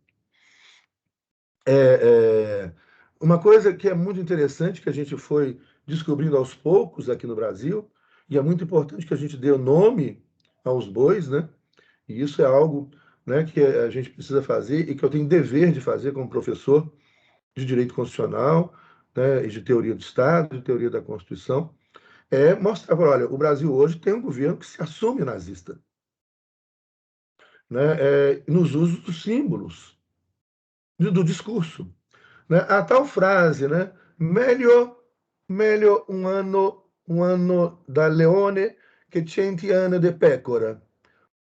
Uma coisa que é muito interessante, que a gente foi descobrindo aos poucos aqui no Brasil, e é muito importante que a gente dê o nome aos bois, né? E isso é algo, né, que a gente precisa fazer e que eu tenho dever de fazer como professor de direito constitucional, né, e de teoria do Estado, de teoria da Constituição, mostrar, olha, o Brasil hoje tem um governo que se assume nazista, né, nos usos dos símbolos, do discurso. Né? A tal frase, né, meglio um anno da leone que 100 anni de pecora.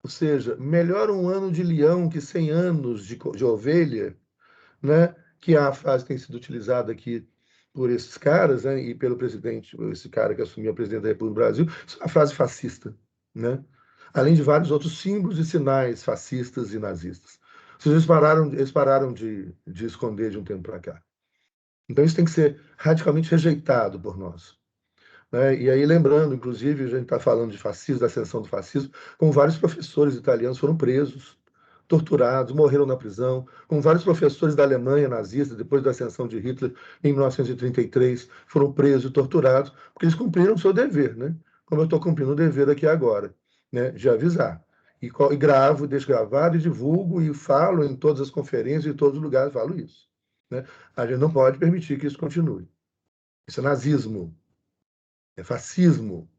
Ou seja, melhor um ano de leão que 100 anos de ovelha, né? Que a frase tem sido utilizada aqui por esses caras, né? E pelo presidente, esse cara que assumiu a presidência da República do Brasil, isso é uma frase fascista, né? Além de vários outros símbolos e sinais fascistas e nazistas. Ou seja, eles pararam de esconder de um tempo para cá. Então isso tem que ser radicalmente rejeitado por nós. Né? E aí, lembrando, inclusive, a gente está falando de fascismo, da ascensão do fascismo, como vários professores italianos foram presos, torturados, morreram na prisão, como vários professores da Alemanha nazista, depois da ascensão de Hitler, em 1933, foram presos e torturados, porque eles cumpriram o seu dever, né? Como eu estou cumprindo o dever aqui agora, né? De avisar. E gravo, deixo gravado, e divulgo, e falo em todas as conferências, em todos os lugares, falo isso. Né? A gente não pode permitir que isso continue. Isso é nazismo, é fascismo,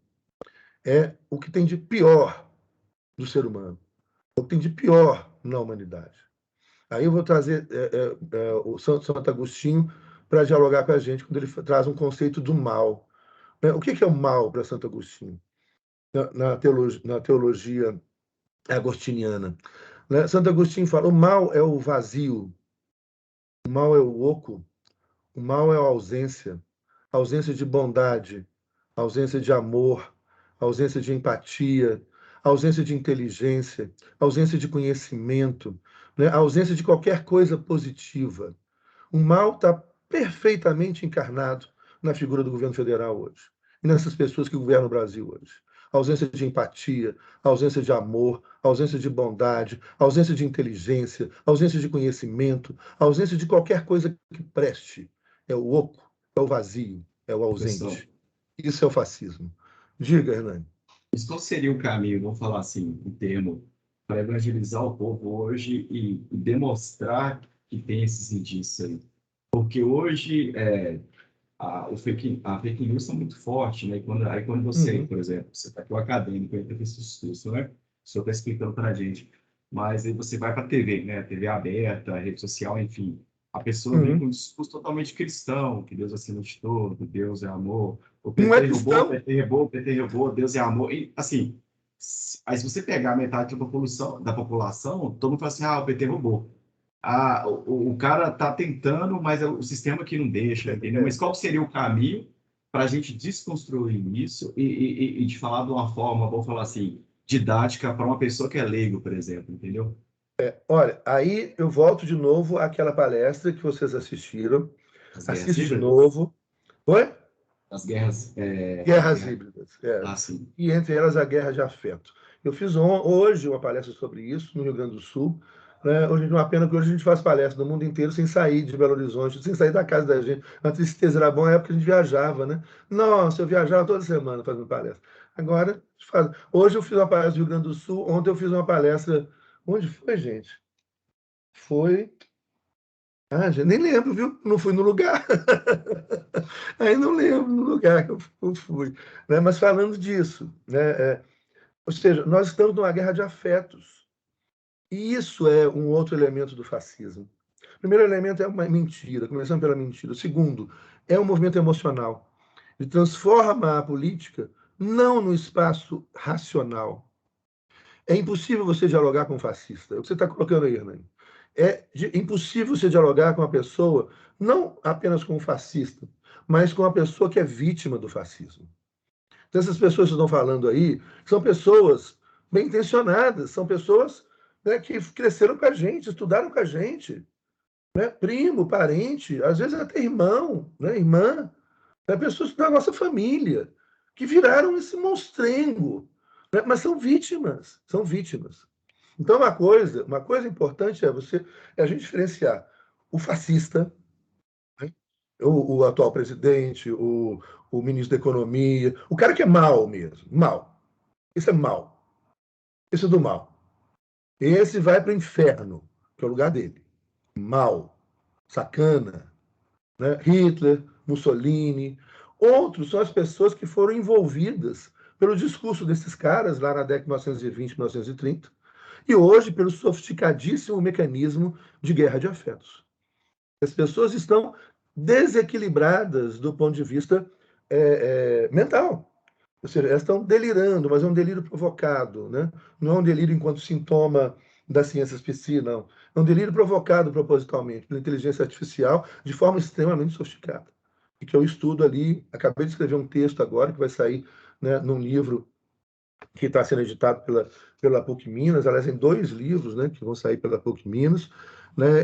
é o que tem de pior do ser humano, é o que tem de pior na humanidade. Aí eu vou trazer o Santo Agostinho para dialogar com a gente, quando ele traz um conceito do mal. Né? O que é o mal para Santo Agostinho? Na teologia agostiniana. Né? Santo Agostinho fala: o mal é o vazio, O mal é o oco, o mal é a ausência de bondade, a ausência de amor, a ausência de empatia, a ausência de inteligência, a ausência de conhecimento, né? A ausência de qualquer coisa positiva. O mal está perfeitamente encarnado na figura do governo federal hoje, e nessas pessoas que governam o Brasil hoje. A ausência de empatia, a ausência de amor, a ausência de bondade, a ausência de inteligência, a ausência de conhecimento, a ausência de qualquer coisa que preste. É o oco, é o vazio, é o Professor, ausente. Isso é o fascismo. Diga, Hernani. mas qual seria o caminho, vamos falar assim, em termo, para evangelizar o povo hoje e demonstrar que tem esses indícios aí? Porque hoje a fake news está muito forte, né? Aí quando você, Uhum, por exemplo, você está aqui o acadêmico, aí tem esse discurso, né? O senhor está explicando para a gente. Mas aí você vai para a TV, né? TV aberta, rede social, enfim. A pessoa vem com uhum. um discurso totalmente cristão, que Deus é acima de tudo, Deus é amor. O Não é PT roubou, o cristão. PT roubou, o PT roubou, Deus é amor. E, assim, aí se você pegar metade da população, todo mundo fala assim, o PT roubou. O cara está tentando, mas é o sistema que não deixa, entendeu? Mas qual seria o caminho para a gente desconstruir isso e de falar de uma forma, vamos falar assim, didática para uma pessoa que é leigo, por exemplo, entendeu? Olha, aí eu volto de novo àquela palestra que vocês assistiram. As guerras Assiste de híbridas, novo. Oi? as guerras, Guerras híbridas. sim, E entre elas a guerra de afeto. Eu fiz hoje uma palestra sobre isso no Rio Grande do Sul. Né? Hoje é uma pena que hoje a gente faz palestra no mundo inteiro sem sair de Belo Horizonte, sem sair da casa da gente. A tristeza era bom, na época que a gente viajava, né? Nossa, eu viajava toda semana fazendo palestra. Agora, a gente faz. Hoje eu fiz uma palestra no Rio Grande do Sul, ontem eu fiz uma palestra. Onde foi, gente? Foi. Já nem lembro, viu? Não fui no lugar. Aí não lembro no lugar que eu fui. Né? Mas falando disso, né? Ou seja, nós estamos numa guerra de afetos. E isso é um outro elemento do fascismo. O primeiro elemento é uma mentira, começando pela mentira. O segundo é um movimento emocional. Ele transforma a política não no espaço racional. É impossível você dialogar com um fascista. É o que você está colocando aí, Hernani. Impossível você dialogar com uma pessoa, não apenas com um fascista, mas com uma pessoa que é vítima do fascismo. Então, essas pessoas que estão falando aí são pessoas bem intencionadas, são pessoas, né, que cresceram com a gente, estudaram com a gente, né, primo, parente, às vezes até irmão, né, irmã, né, pessoas da nossa família, que viraram esse monstrengo, né, mas são vítimas, são vítimas. Então, uma coisa importante é a gente diferenciar o fascista, né, o atual presidente, o ministro da Economia, o cara que é mal mesmo, mal. Isso é mal. Isso é do mal. Esse vai para o inferno, que é o lugar dele. Mal, sacana, né? Hitler, Mussolini. Outros são as pessoas que foram envolvidas pelo discurso desses caras lá na década de 1920, 1930, e hoje pelo sofisticadíssimo mecanismo de guerra de afetos. As pessoas estão desequilibradas do ponto de vista mental. Ou seja, elas estão delirando, mas é um delírio provocado, né? Não é um delírio enquanto sintoma das ciências psi, não. É um delírio provocado propositalmente pela inteligência artificial de forma extremamente sofisticada. E que eu estudo ali, acabei de escrever um texto agora que vai sair, né, num livro que está sendo editado pela PUC Minas, aliás, em dois livros, né, que vão sair pela PUC Minas, né,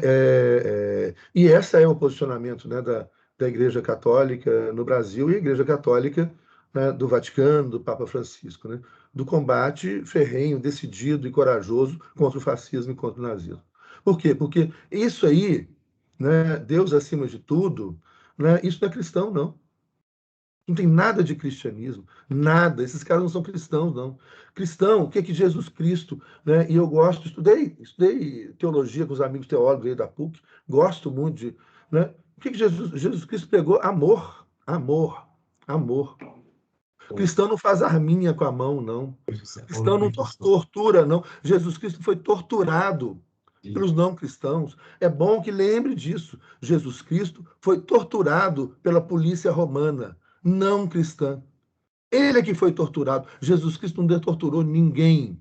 e esse é o posicionamento, né, da Igreja Católica no Brasil e a Igreja Católica, né, do Vaticano, do Papa Francisco, né, do combate ferrenho, decidido e corajoso contra o fascismo e contra o nazismo. Por quê? Porque isso aí, né, Deus acima de tudo, né, isso não é cristão, não. Não tem nada de cristianismo, nada. Esses caras não são cristãos, não. Cristão, o que é que Jesus Cristo, né? E eu gosto, estudei teologia com os amigos teólogos aí da PUC, gosto muito de, né? O que é que Jesus Cristo pregou? Amor, amor, amor. Cristão não faz arminha com a mão, não. Cristão não tortura, não. Jesus Cristo foi torturado pelos não cristãos. É bom que lembre disso. Jesus Cristo foi torturado pela polícia romana, não cristã. Ele é que foi torturado. Jesus Cristo não torturou ninguém.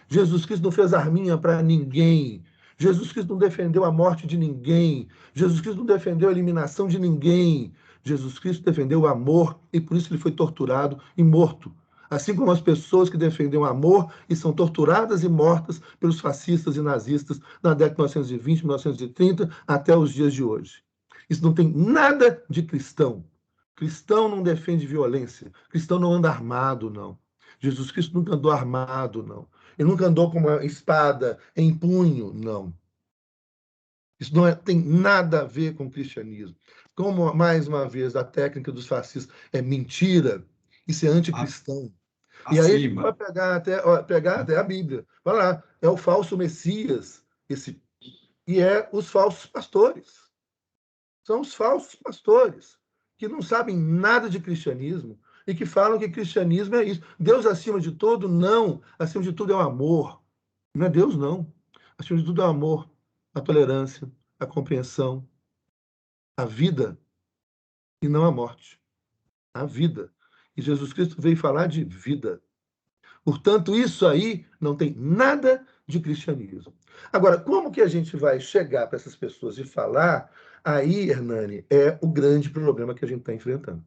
Jesus Cristo não fez arminha para ninguém. Jesus Cristo não defendeu a morte de ninguém. Jesus Cristo não defendeu a eliminação de ninguém. Jesus Cristo defendeu o amor e por isso ele foi torturado e morto. Assim como as pessoas que defendem o amor e são torturadas e mortas pelos fascistas e nazistas na década de 1920, 1930, até os dias de hoje. Isso não tem nada de cristão. Cristão não defende violência. Cristão não anda armado, não. Jesus Cristo nunca andou armado, não. Ele nunca andou com uma espada em punho, não. Isso não tem nada a ver com o cristianismo. Como, mais uma vez, a técnica dos fascistas é mentira, isso é anticristão. E aí a gente pode pegar até a Bíblia. Vai lá, é o falso Messias, e é os falsos pastores. São os falsos pastores, que não sabem nada de cristianismo e que falam que cristianismo é isso. Deus acima de tudo? Não. Acima de tudo é o amor. Não é Deus, não. Acima de tudo é o amor, a tolerância, a compreensão, a vida e não a morte. A vida. E Jesus Cristo veio falar de vida. Portanto, isso aí não tem nada de cristianismo. Agora, como que a gente vai chegar para essas pessoas e falar? Aí, Hernani, é o grande problema que a gente está enfrentando.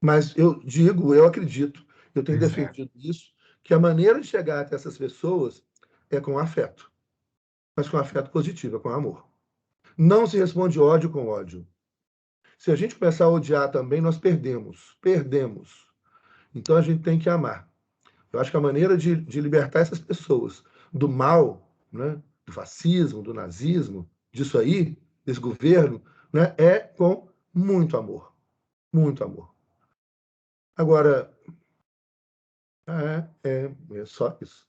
Mas eu digo, eu acredito, eu tenho defendido isso, que a maneira de chegar até essas pessoas é com afeto. Mas com afeto positivo, é com amor. Não se responde ódio com ódio. Se a gente começar a odiar também, nós perdemos. Perdemos. Então a gente tem que amar. Eu acho que a maneira de libertar essas pessoas do mal, né, do fascismo, do nazismo, disso aí, desse governo, né, é com muito amor. Muito amor. Agora, é só isso.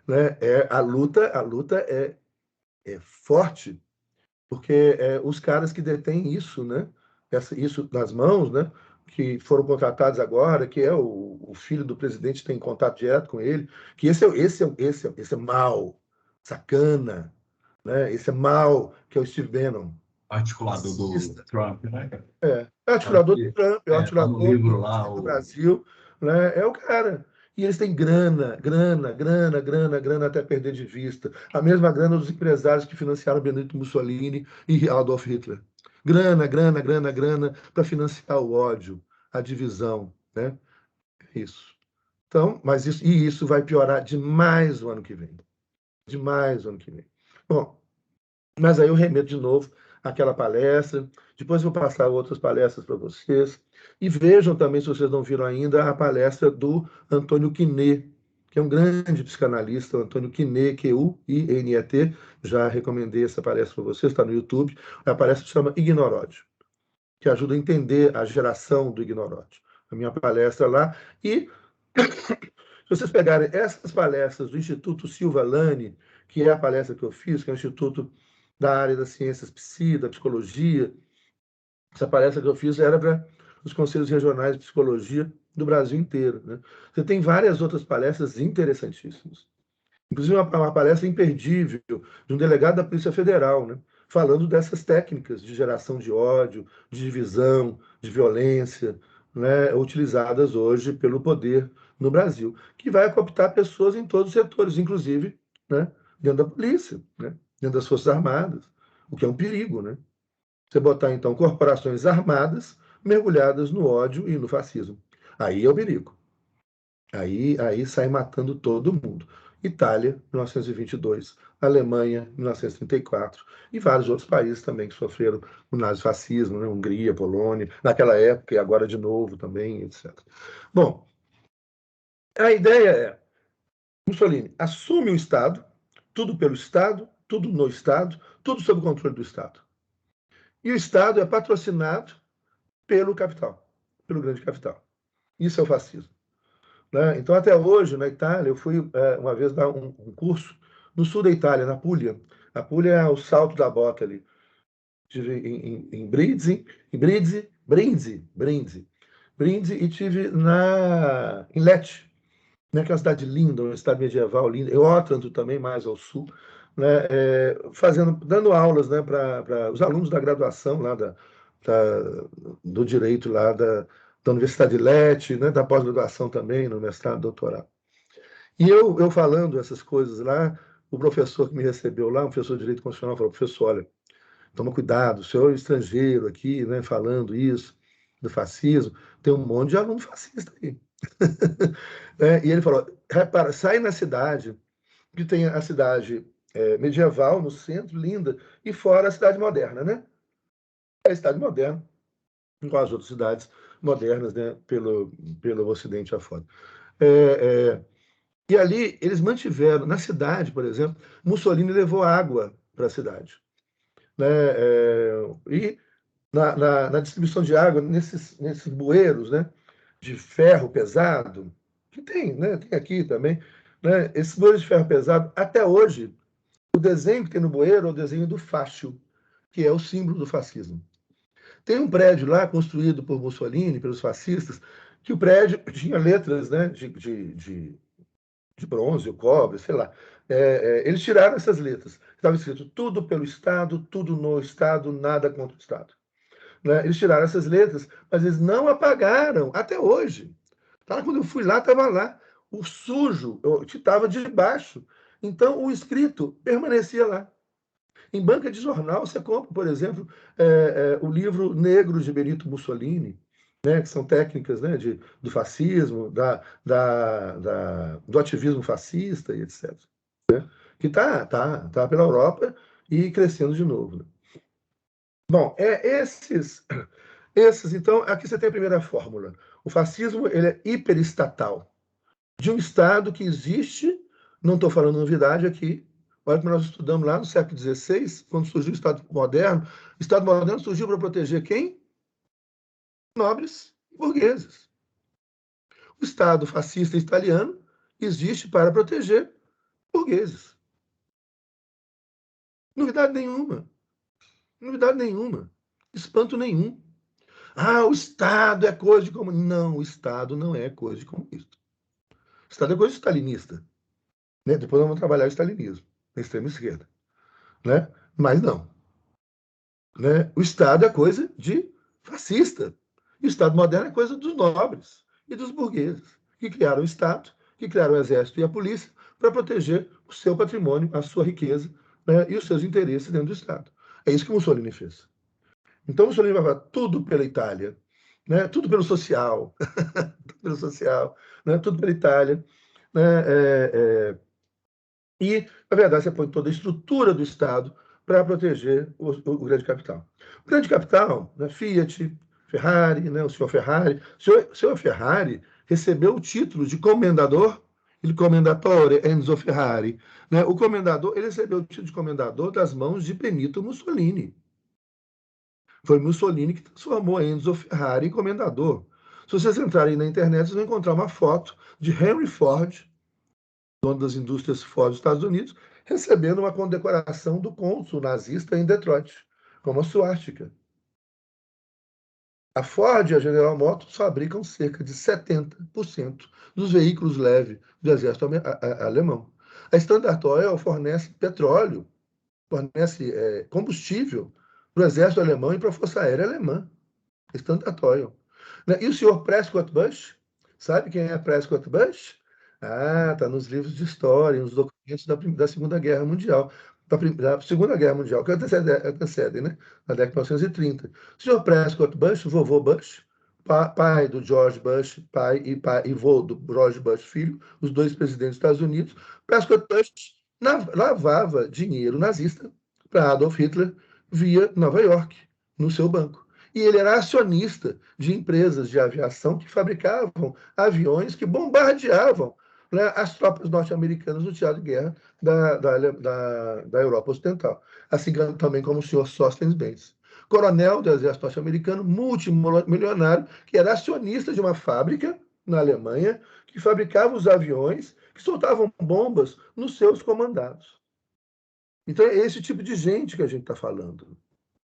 Né? A luta é forte, porque os caras que detêm isso, né, isso nas mãos, né, que foram contratados agora, que é o filho do presidente tem contato direto com ele, que esse é mal, sacana, né? Esse é mal, que é o Steve Bannon. Articulador do Trump, né? É o articulador do Trump, é o Tá no articulador livro lá, do Brasil, né? É o cara. E eles têm grana, grana, grana, grana, grana até perder de vista. A mesma grana dos empresários que financiaram Benito Mussolini e Adolf Hitler. Grana, grana, grana, grana para financiar o ódio, a divisão, né? Isso. Então, isso vai piorar demais o ano que vem. Demais o ano que vem. Bom, mas aí eu remeto de novo àquela palestra. Depois eu vou passar outras palestras para vocês. E vejam também, se vocês não viram ainda, a palestra do Antônio Quinet, que é um grande psicanalista, o Antônio Quinet, Q-U-I-N-E-T. Já recomendei essa palestra para vocês, está no YouTube. A palestra se chama Ignoródio, que ajuda a entender a geração do ignoródio. A minha palestra lá. E se vocês pegarem essas palestras do Instituto Silva Lani, que é a palestra que eu fiz, que é o Instituto da área das ciências da psicologia, essa palestra que eu fiz era para os conselhos regionais de psicologia do Brasil inteiro. Né? Você tem várias outras palestras interessantíssimas. Inclusive uma palestra imperdível de um delegado da Polícia Federal, né? Falando dessas técnicas de geração de ódio, de divisão, de violência, né? Utilizadas hoje pelo poder no Brasil, que vai cooptar pessoas em todos os setores, inclusive, né? Dentro da polícia, né? Dentro das Forças Armadas, o que é um perigo, né? Você botar, então, corporações armadas mergulhadas no ódio e no fascismo. Aí é o perigo. Aí sai matando todo mundo. Itália, 1922, Alemanha, 1934, e vários outros países também que sofreram o nazifascismo, né? Hungria, Polônia, naquela época e agora de novo também, etc. Bom, a ideia é, Mussolini assume o Estado, tudo pelo Estado, tudo no Estado, tudo sob o controle do Estado. E o Estado é patrocinado pelo capital, pelo grande capital. Isso é o fascismo. Né? Então, até hoje, na Itália, eu fui uma vez dar um curso no sul da Itália, na Puglia. A Puglia é o salto da bota ali. Estive em Brindisi, e estive em Lecce, né, que é uma cidade linda, uma cidade medieval linda, e Otranto também, mais ao sul, né, dando aulas, né, para os alunos da graduação lá do direito lá da Universidade de Lecce, né, da pós-graduação também, no mestrado, doutorado. E eu falando essas coisas lá, o professor que me recebeu lá, um professor de Direito Constitucional, falou: professor, olha, toma cuidado, o senhor é estrangeiro aqui, né, falando isso, do fascismo, tem um monte de aluno fascista aí. E ele falou: repara, sai na cidade, que tem a cidade medieval no centro, linda, e fora a cidade moderna, né? É a cidade moderna, igual as outras cidades modernas, né, pelo Ocidente afora. E ali eles mantiveram, na cidade, por exemplo, Mussolini levou água para a cidade. Né? E na distribuição de água, nesses bueiros, né, de ferro pesado, que tem, né, tem aqui também, né, esses bueiros de ferro pesado, até hoje, o desenho que tem no bueiro é o desenho do fáscio, que é o símbolo do fascismo. Tem um prédio lá, construído por Mussolini, pelos fascistas, que o prédio tinha letras, né, de bronze ou cobre, sei lá. Eles tiraram essas letras. Estava escrito tudo pelo Estado, tudo no Estado, nada contra o Estado. Né? Eles tiraram essas letras, mas eles não apagaram até hoje. Tá? Quando eu fui lá, estava lá. O sujo estava debaixo. Então, o escrito permanecia lá. Em banca de jornal, você compra, por exemplo, o livro Negro de Benito Mussolini, né, que são técnicas, né, do fascismo, do ativismo fascista e etc. Né, que tá pela Europa e crescendo de novo. Né? Bom, então, aqui você tem a primeira fórmula. O fascismo ele é hiperestatal, de um Estado que existe, não estou falando novidade aqui, olha que nós estudamos lá no século XVI, quando surgiu o Estado moderno. O Estado moderno surgiu para proteger quem? Nobres burgueses. O Estado fascista italiano existe para proteger burgueses. Novidade nenhuma. Novidade nenhuma. Espanto nenhum. Ah, o Estado é coisa de comunista. Não, o Estado não é coisa de comunista. O Estado é coisa de stalinista. Né? Depois nós vamos trabalhar o stalinismo, na extrema esquerda. Né? Mas não. Né? O Estado é coisa de fascista. E o Estado moderno é coisa dos nobres e dos burgueses, que criaram o Estado, que criaram o Exército e a polícia para proteger o seu patrimônio, a sua riqueza, né? E os seus interesses dentro do Estado. É isso que Mussolini fez. Então, Mussolini vai falar tudo pela Itália, né? Tudo pelo social, tudo pelo social, né? Tudo pela Itália. Né? E, na verdade, você põe toda a estrutura do Estado para proteger o grande capital. O grande capital, né, Fiat, Ferrari, né, o senhor Ferrari. O senhor Ferrari recebeu o título de comendador, il commendatore Enzo Ferrari. Né? O comendador, ele recebeu o título de comendador das mãos de Benito Mussolini. Foi Mussolini que transformou Enzo Ferrari em comendador. Se vocês entrarem na internet, vocês vão encontrar uma foto de Henry Ford, dono das indústrias Ford dos Estados Unidos, recebendo uma condecoração do cônsul nazista em Detroit, como a suástica. A Ford e a General Motors fabricam cerca de 70% dos veículos leves do exército alemão. A Standard Oil fornece petróleo, fornece combustível para o exército alemão e para a Força Aérea Alemã. Standard Oil. E o senhor Prescott Bush, sabe quem é Prescott Bush? Ah, está nos livros de história, nos documentos da Segunda Guerra Mundial. Da Segunda Guerra Mundial, que antecede, né? Na década de 1930. O senhor Prescott Bush, o vovô Bush, pai do George Bush, pai e vô do George Bush, filho, os dois presidentes dos Estados Unidos, Prescott Bush lavava dinheiro nazista para Adolf Hitler via Nova York, no seu banco. E ele era acionista de empresas de aviação que fabricavam aviões que bombardeavam, né, as tropas norte-americanas no teatro de guerra da Europa Ocidental. Assim também como o senhor Sostens Benz. Coronel do exército norte-americano, multimilionário, que era acionista de uma fábrica na Alemanha que fabricava os aviões que soltavam bombas nos seus comandados. Então é esse tipo de gente que a gente está falando.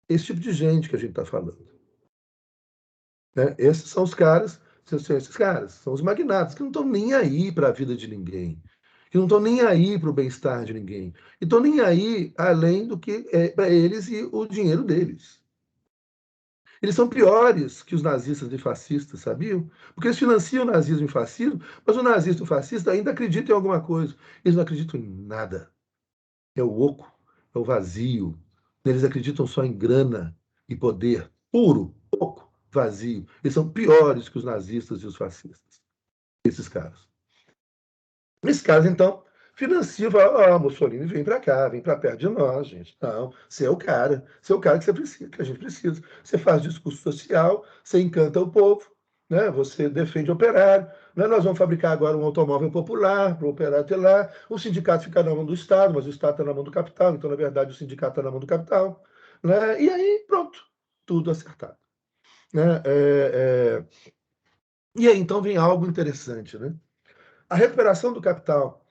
Esse tipo de gente que a gente está falando. Né? Esses são os caras, esses caras, são os magnatas, que não estão nem aí para a vida de ninguém, que não estão nem aí para o bem-estar de ninguém, e estão nem aí além do que é para eles e o dinheiro deles. Eles são piores que os nazistas e fascistas, sabiam? Porque eles financiam o nazismo e o fascismo, mas o nazista e o fascista ainda acreditam em alguma coisa. Eles não acreditam em nada. é o oco, é o vazio. Eles acreditam só em grana e poder puro, oco, vazio. Eles são piores que os nazistas e os fascistas, esses caras. Esses caras, então, financiam, falam, Mussolini, vem para cá, vem para perto de nós, gente. Não, você é o cara que você precisa, que a gente precisa. Você faz discurso social, você encanta o povo, né? Você defende o operário. Né? Nós vamos fabricar agora um automóvel popular para o operário ter lá. O sindicato fica na mão do Estado, mas o Estado está na mão do capital, então, na verdade, o sindicato está na mão do capital. Né? E aí, pronto, tudo acertado. Né? E aí, então, vem algo interessante, né? A recuperação do capital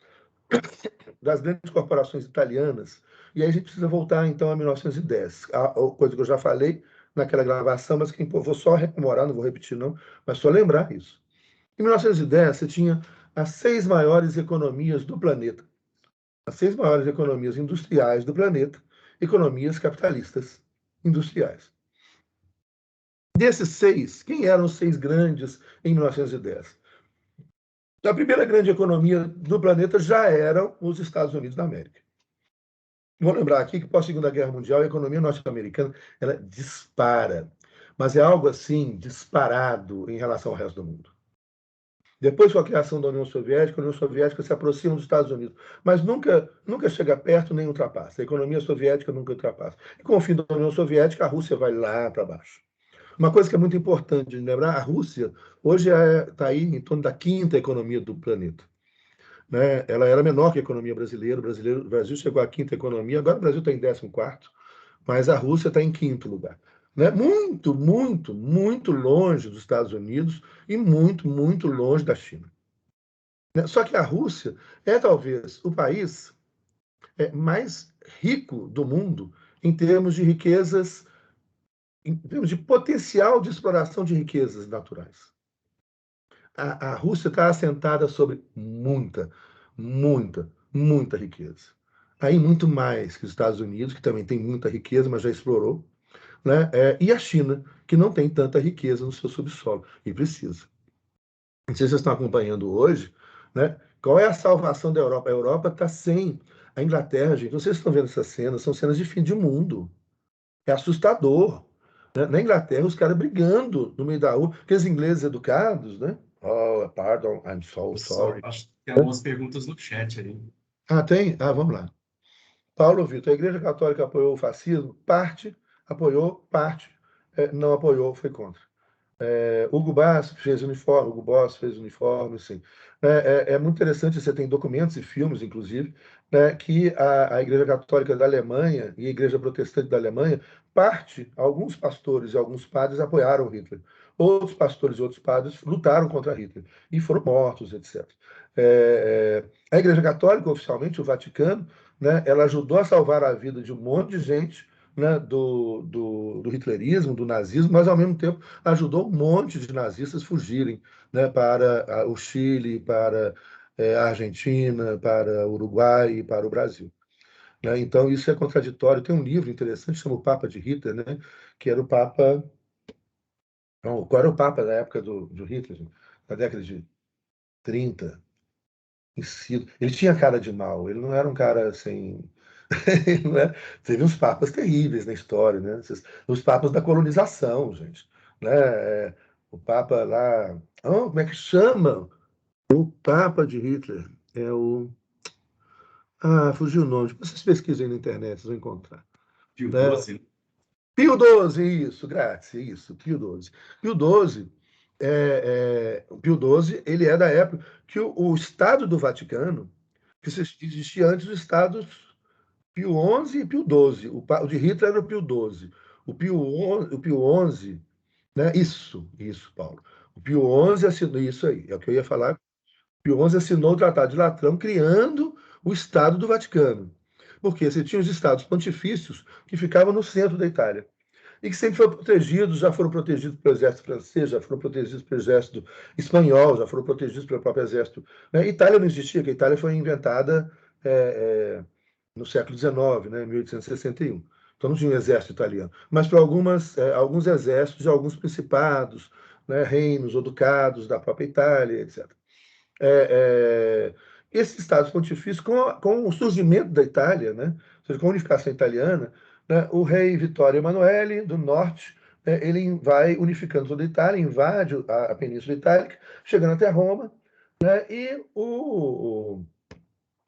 das grandes corporações italianas, e aí a gente precisa voltar então a 1910, a coisa que eu já falei naquela gravação, mas que vou só rememorar, não vou repetir não, mas só lembrar isso. Em 1910, você tinha as 6 maiores economias do planeta, as 6 maiores economias industriais do planeta, economias capitalistas industriais. Desses 6, quem eram os 6 grandes em 1910? A primeira grande economia do planeta já eram os Estados Unidos da América. Vou lembrar aqui que pós Segunda Guerra Mundial a economia norte-americana ela dispara, mas é algo assim disparado em relação ao resto do mundo. Depois com a criação da União Soviética, a União Soviética se aproxima dos Estados Unidos, mas nunca chega perto nem ultrapassa. A economia soviética nunca ultrapassa. E com o fim da União Soviética, a Rússia vai lá para baixo. Uma coisa que é muito importante de lembrar, a Rússia hoje está aí em torno da 5ª economia do planeta. Né? Ela era menor que a economia brasileira. O Brasil chegou à 5ª economia, agora o Brasil está em 14º, mas a Rússia está em 5º lugar. Né? Muito, muito, muito longe dos Estados Unidos e muito, muito longe da China. Né? Só que a Rússia é talvez o país mais rico do mundo em termos de riquezas, em termos de potencial de exploração de riquezas naturais. A Rússia está assentada sobre muita riqueza. Aí muito mais que os Estados Unidos, que também tem muita riqueza, mas já explorou, né? E a China, que não tem tanta riqueza no seu subsolo, e precisa. Não sei se vocês estão acompanhando hoje, né? Qual é a salvação da Europa? A Europa está sem a Inglaterra, gente. Vocês estão vendo essas cenas, são cenas de fim de mundo. É assustador. Né? Na Inglaterra, os caras brigando no meio da rua, aqueles ingleses educados, né? Oh, pardon, I'm so Pessoal, sorry. acho que tem algumas perguntas no chat aí. Ah, tem? Ah, vamos lá. Paulo Vitor, a Igreja Católica apoiou o fascismo? Parte apoiou, parte não apoiou, foi contra. Hugo Boss fez uniforme, Hugo Boss fez uniforme, sim. É muito interessante, você tem documentos e filmes, inclusive, né, que a Igreja Católica da Alemanha e a Igreja Protestante da Alemanha, alguns pastores e alguns padres apoiaram Hitler. Outros pastores e outros padres lutaram contra Hitler e foram mortos, etc. A Igreja Católica, oficialmente, o Vaticano, né, ela ajudou a salvar a vida de um monte de gente, né, do hitlerismo, do nazismo, mas, ao mesmo tempo, ajudou um monte de nazistas fugirem, né, para o Chile, para a Argentina, para o Uruguai e para o Brasil. Né? Então, isso é contraditório. Tem um livro interessante, chama O Papa de Hitler, né, que era o Papa. Não, qual era o Papa da época do Hitler? Na década de 30. Ele tinha cara de mal, ele não era um cara assim. Né? Teve uns papas terríveis na história, né? Os papas da colonização, gente. Né? O papa lá. Oh, como é que chama? O papa de Hitler. É o. Ah, fugiu o nome. Vocês pesquisem na internet, vocês vão encontrar. Pio Né? 12, Pio XII, isso, grátis, isso, Pio XII. Pio XII, o Pio XII, ele é da época que o Estado do Vaticano, que existia antes dos Estados Pio XI e Pio XII. O de Hitler era o Pio XII. O Pio XI, né? Isso, Paulo. O Pio XI assinou isso aí, é o que eu ia falar. O Pio XI assinou o Tratado de Latrão, criando o Estado do Vaticano. Porque você tinha os estados pontifícios que ficavam no centro da Itália e que sempre foram protegidos, já foram protegidos pelo exército francês, já foram protegidos pelo exército espanhol, já foram protegidos pelo próprio exército. Né? Itália não existia, que a Itália foi inventada no século XIX, né, 1861. Então não tinha um exército italiano. Mas para alguns exércitos de alguns principados, né, reinos ou ducados da própria Itália, etc. É, é, esses estados pontifícios, com o surgimento da Itália, né, ou seja, com a unificação italiana, né, o rei Vittorio Emanuele, do norte, né, ele vai unificando toda a Itália, invade a Península Itálica, chegando até Roma, né, e o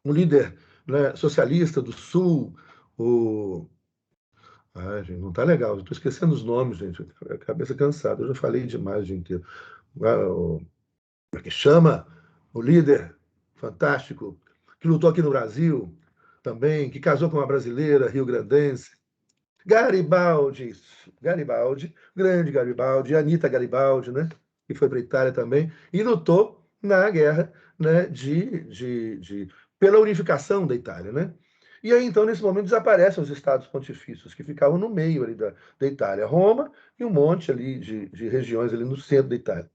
líder, né, socialista do Sul, o... Ai, gente, não está legal, estou esquecendo os nomes, gente, a cabeça cansada, eu já falei demais o dia inteiro. Como é que chama? O líder fantástico, que lutou aqui no Brasil também, que casou com uma brasileira rio-grandense. Garibaldi, isso. Garibaldi, grande Garibaldi, Anita Garibaldi, né? Que foi para a Itália também, e lutou na guerra, né, pela unificação da Itália, né? E aí, então, nesse momento, desaparecem os estados pontifícios, que ficavam no meio ali da Itália. Roma e um monte ali de regiões ali no centro da Itália.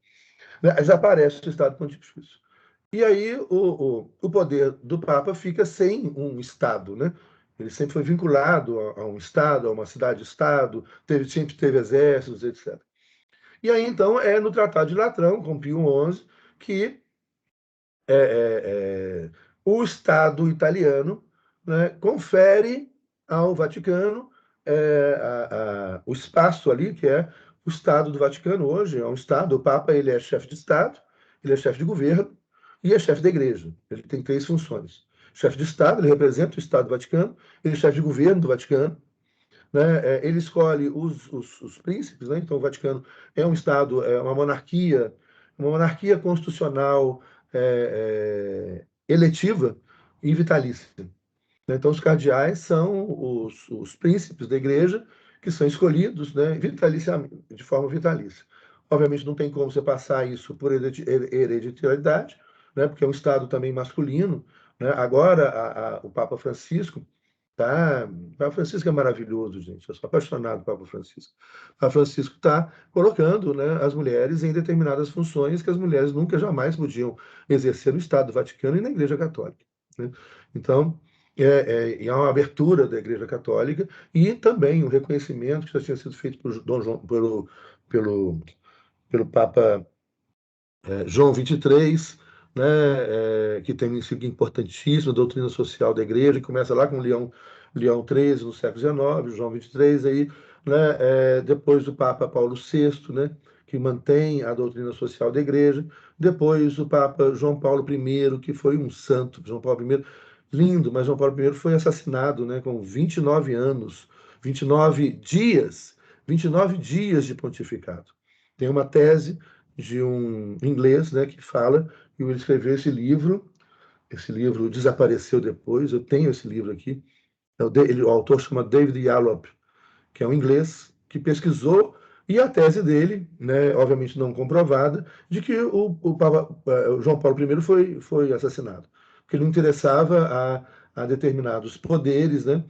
Né? Desaparece o estado pontifício. E aí o poder do Papa fica sem um Estado, né? Ele sempre foi vinculado a um Estado, a uma cidade-Estado, sempre teve exércitos, etc. E aí, então, é no Tratado de Latrão, com Pio XI, que é, é, o Estado italiano, né, confere ao Vaticano o espaço ali, que é o Estado do Vaticano hoje, é um Estado, o Papa ele é chefe de Estado, ele é chefe de governo e é chefe da Igreja. Ele tem três funções. Chefe de Estado, ele representa o Estado do Vaticano, ele é chefe de governo do Vaticano, né? Ele escolhe os príncipes, né? Então o Vaticano é um Estado, é uma monarquia constitucional eletiva e vitalícia. Né? Então os cardeais são os príncipes da Igreja que são escolhidos, né, de forma vitalícia. Obviamente não tem como você passar isso por hereditariedade, né, porque é um Estado também masculino. Né? Agora o Papa Francisco tá, o Papa Francisco é maravilhoso, gente. Eu sou apaixonado pelo Papa Francisco. O Papa Francisco está colocando, né, as mulheres em determinadas funções que as mulheres nunca jamais podiam exercer no Estado do Vaticano e na Igreja Católica. Né? Então, há uma abertura da Igreja Católica e também um reconhecimento que já tinha sido feito por Dom João, pelo Papa João 23, né, que tem um princípio importantíssimo, a doutrina social da igreja, que começa lá com Leão XIII, no século XIX, João 23, aí, né, depois do Papa Paulo VI, né, que mantém a doutrina social da igreja, depois o Papa João Paulo I, que foi um santo, João Paulo I, lindo, mas João Paulo I foi assassinado, né, com 29 anos, 29 dias de pontificado. Tem uma tese de um inglês, né, que fala que ele escreveu esse livro desapareceu depois, eu tenho esse livro aqui, o autor chama David Yallop, que é um inglês que pesquisou, e a tese dele, né, obviamente não comprovada, de que o Papa, João Paulo I foi assassinado, porque ele não interessava a determinados poderes, né,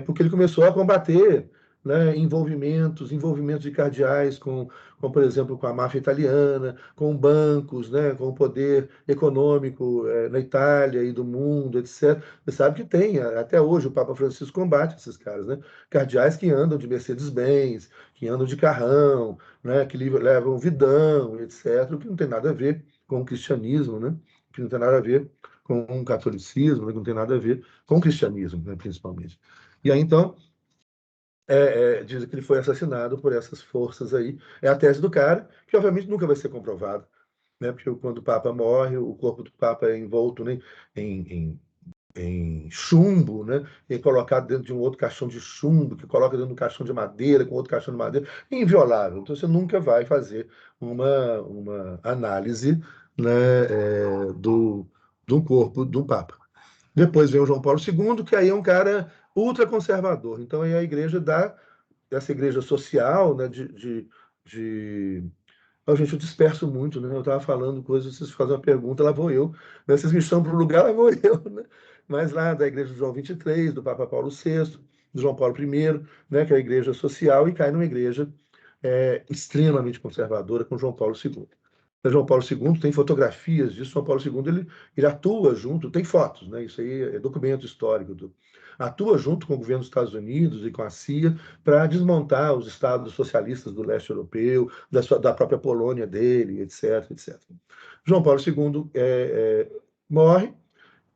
porque ele começou a combater, né, envolvimentos de cardeais por exemplo, com a máfia italiana, com bancos, né, com o poder econômico na Itália e do mundo, etc. Você sabe que tem, até hoje o Papa Francisco combate esses caras, né? Cardeais que andam de Mercedes-Benz, que andam de carrão, né, que levam vidão, etc., o que não tem nada a ver com o cristianismo, né? Que não tem nada a ver com o catolicismo, né? Que não tem nada a ver com o cristianismo, né, principalmente. E aí, então, dizem que ele foi assassinado por essas forças aí. É a tese do cara, que obviamente nunca vai ser comprovada, né? Porque quando o Papa morre, o corpo do Papa é envolto, né, em, em, em chumbo, né? E é colocado dentro de um outro caixão de chumbo, que coloca dentro de um caixão de madeira, com outro caixão de madeira, inviolável. Então você nunca vai fazer uma análise, né, do corpo do Papa. Depois vem o João Paulo II, que aí é um cara ultraconservador. Então aí a igreja dá essa igreja social, né, de... Oh, gente, eu disperso muito, né? Eu estava falando coisas, vocês fazem uma pergunta, lá vou eu. Né? Vocês me chamam para o lugar, lá vou eu. Né? Mas lá da igreja de João 23, do Papa Paulo VI, do João Paulo I, né, que é a igreja social, e cai numa igreja extremamente conservadora com João Paulo II. João Paulo II tem fotografias disso. João Paulo II ele atua junto, tem fotos, né? Isso aí é documento histórico. Atua junto com o governo dos Estados Unidos e com a CIA para desmontar os estados socialistas do leste europeu, da própria Polônia dele, etc, etc. João Paulo II morre,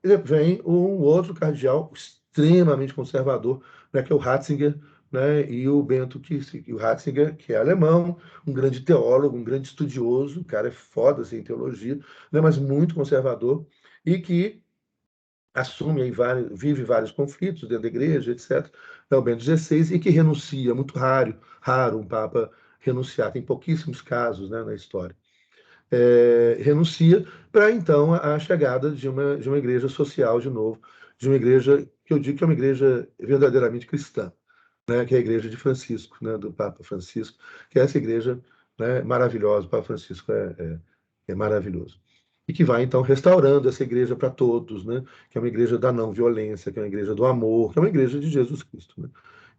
E vem um outro cardeal extremamente conservador, né, que é o Ratzinger, né, e o Bento Kiesling. O Ratzinger, que é alemão, um grande teólogo, um grande estudioso, o cara é foda assim, em teologia, né, mas muito conservador, e que assume aí vive vários conflitos dentro da igreja, etc. É o Bento XVI, e que renuncia, muito raro um papa renunciar, tem pouquíssimos casos, né, na história. Renuncia para então a chegada de uma igreja social de novo, de uma igreja que eu digo que é uma igreja verdadeiramente cristã, né, que é a igreja de Francisco, né, do Papa Francisco, que é essa igreja, né, maravilhosa. O Papa Francisco é maravilhoso. E que vai, então, restaurando essa igreja para todos, né, que é uma igreja da não violência, que é uma igreja do amor, que é uma igreja de Jesus Cristo. Né,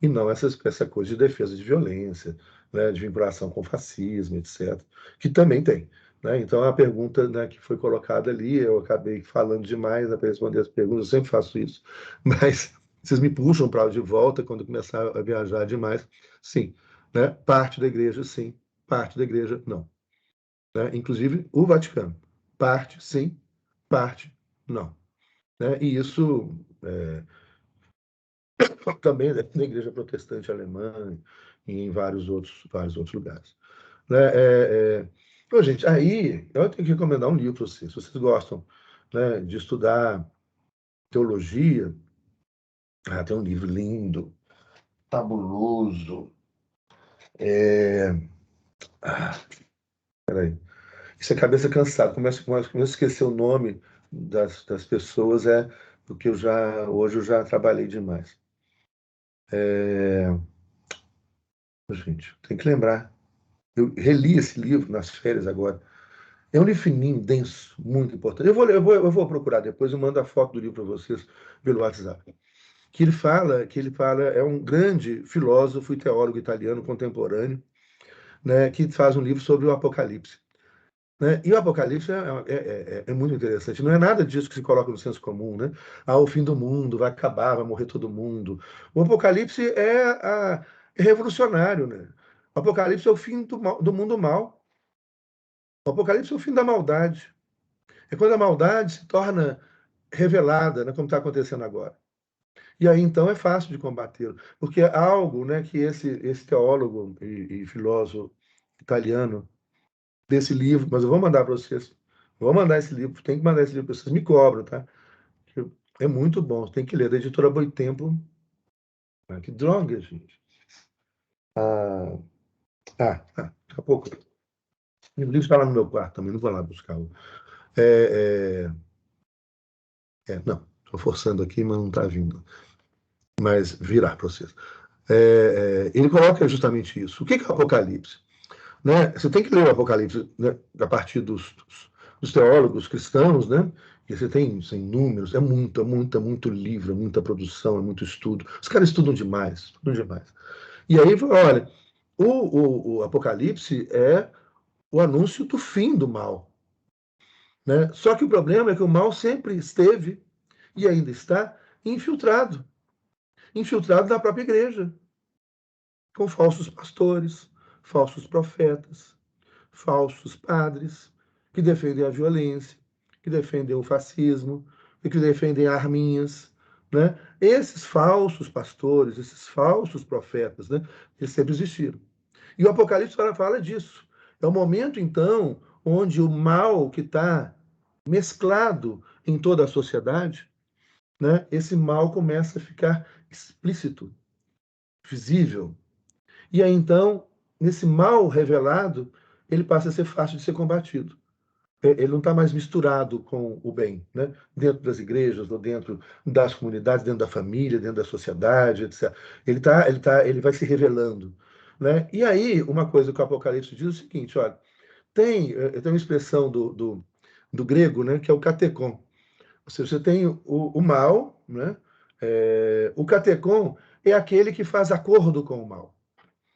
e não essa coisa de defesa de violência, né, de vinculação com fascismo, etc., que também tem. Né? Então, a pergunta, né, que foi colocada ali, eu acabei falando demais para responder as perguntas, eu sempre faço isso, mas vocês me puxam para de volta quando começar a viajar demais. Sim, né? Parte da igreja, sim. Parte da igreja, não. Né? Inclusive o Vaticano. Parte, sim. Parte, não. Né? E isso também é na igreja protestante alemã e em vários outros lugares. Né? Bom, gente, aí eu tenho que recomendar um livro para vocês. Se vocês gostam, né, de estudar teologia, tem um livro lindo, fabuloso. Ah, peraí. Isso é cabeça cansada. Começo a esquecer o nome das pessoas, porque hoje eu já trabalhei demais. Gente, tem que lembrar. Eu reli esse livro nas férias agora. É um livro fininho, denso, muito importante. Eu vou procurar depois, eu mando a foto do livro para vocês pelo WhatsApp. Que ele fala, é um grande filósofo e teólogo italiano contemporâneo, né, que faz um livro sobre o Apocalipse. Né? E o Apocalipse é muito interessante. Não é nada disso que se coloca no senso comum, né? O fim do mundo, vai acabar, vai morrer todo mundo. O Apocalipse é revolucionário, né? O Apocalipse é o fim do mundo mal. O Apocalipse é o fim da maldade. É quando a maldade se torna revelada, né, como está acontecendo agora. E aí, então, é fácil de combater, porque é algo, né, que esse teólogo e filósofo italiano desse livro, mas eu vou mandar para vocês. Vou mandar esse livro, tem que mandar esse livro para vocês, me cobram, tá? É muito bom, tem que ler, da editora Boitempo. Que droga, gente. Ah, daqui a pouco. O livro está lá no meu quarto também, não vou lá buscar. É, não, estou forçando aqui, mas não está vindo. Mas virá para vocês. Ele coloca justamente isso. O que é o Apocalipse? Né? Você tem que ler o Apocalipse, né, a partir dos teólogos cristãos, né? E você tem números, muito livro, é muita produção, é muito estudo. Os caras estudam demais, estudam demais. E aí, olha, o Apocalipse é o anúncio do fim do mal. Né? Só que o problema é que o mal sempre esteve e ainda está infiltrado na própria igreja, com falsos pastores, falsos profetas, falsos padres que defendem a violência, que defendem o fascismo e que defendem arminhas, né? Esses falsos pastores, esses falsos profetas, né? Eles sempre existiram. E o Apocalipse fala disso. É o momento, então, onde o mal que está mesclado em toda a sociedade, né? Esse mal começa a ficar explícito, visível. E aí, então, nesse mal revelado, ele passa a ser fácil de ser combatido. Ele não está mais misturado com o bem, né? Dentro das igrejas, ou dentro das comunidades, dentro da família, dentro da sociedade, etc. Ele vai se revelando. Né? E aí, uma coisa que o Apocalipse diz é o seguinte: olha, tem uma expressão do grego, né, que é o katekon. Ou seja, você tem o mal, né? O katekon é aquele que faz acordo com o mal.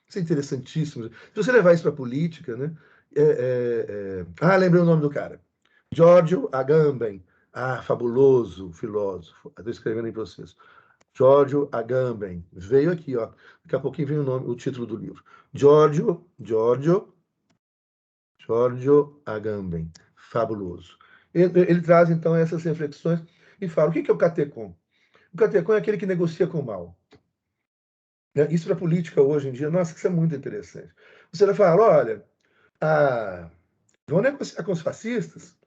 Isso é interessantíssimo. Se você levar isso para a política, né? Lembrei o nome do cara. Giorgio Agamben. Fabuloso filósofo. Estou escrevendo aí para vocês. Giorgio Agamben. Veio aqui, ó. Daqui a pouquinho vem o título do livro. Giorgio Agamben. Fabuloso. Ele traz, então, essas reflexões e fala: o que é o catecon? O catecon é aquele que negocia com o mal. Né? Isso para a política hoje em dia, nossa, isso é muito interessante. Você vai falar: olha, vão negociar com os fascistas,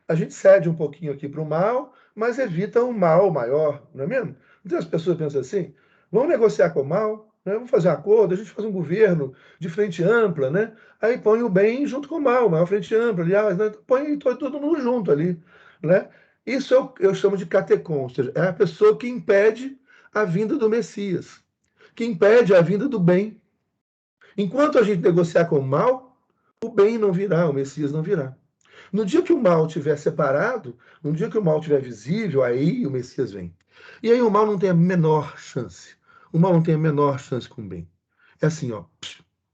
a gente cede um pouquinho aqui para o mal, mas evita um mal maior, não é mesmo? Então as pessoas pensam assim: vamos negociar com o mal, né? Vamos fazer um acordo, a gente faz um governo de frente ampla, né? Aí põe o bem junto com o mal, uma frente ampla, aliás, né? Põe todo mundo junto ali, né? Isso eu chamo de catecon, ou seja, é a pessoa que impede a vinda do Messias, que impede a vinda do bem. Enquanto a gente negociar com o mal, o bem não virá, o Messias não virá. No dia que o mal estiver separado, no dia que o mal estiver visível, aí o Messias vem. E aí o mal não tem a menor chance. O mal não tem a menor chance com o bem. É assim, ó,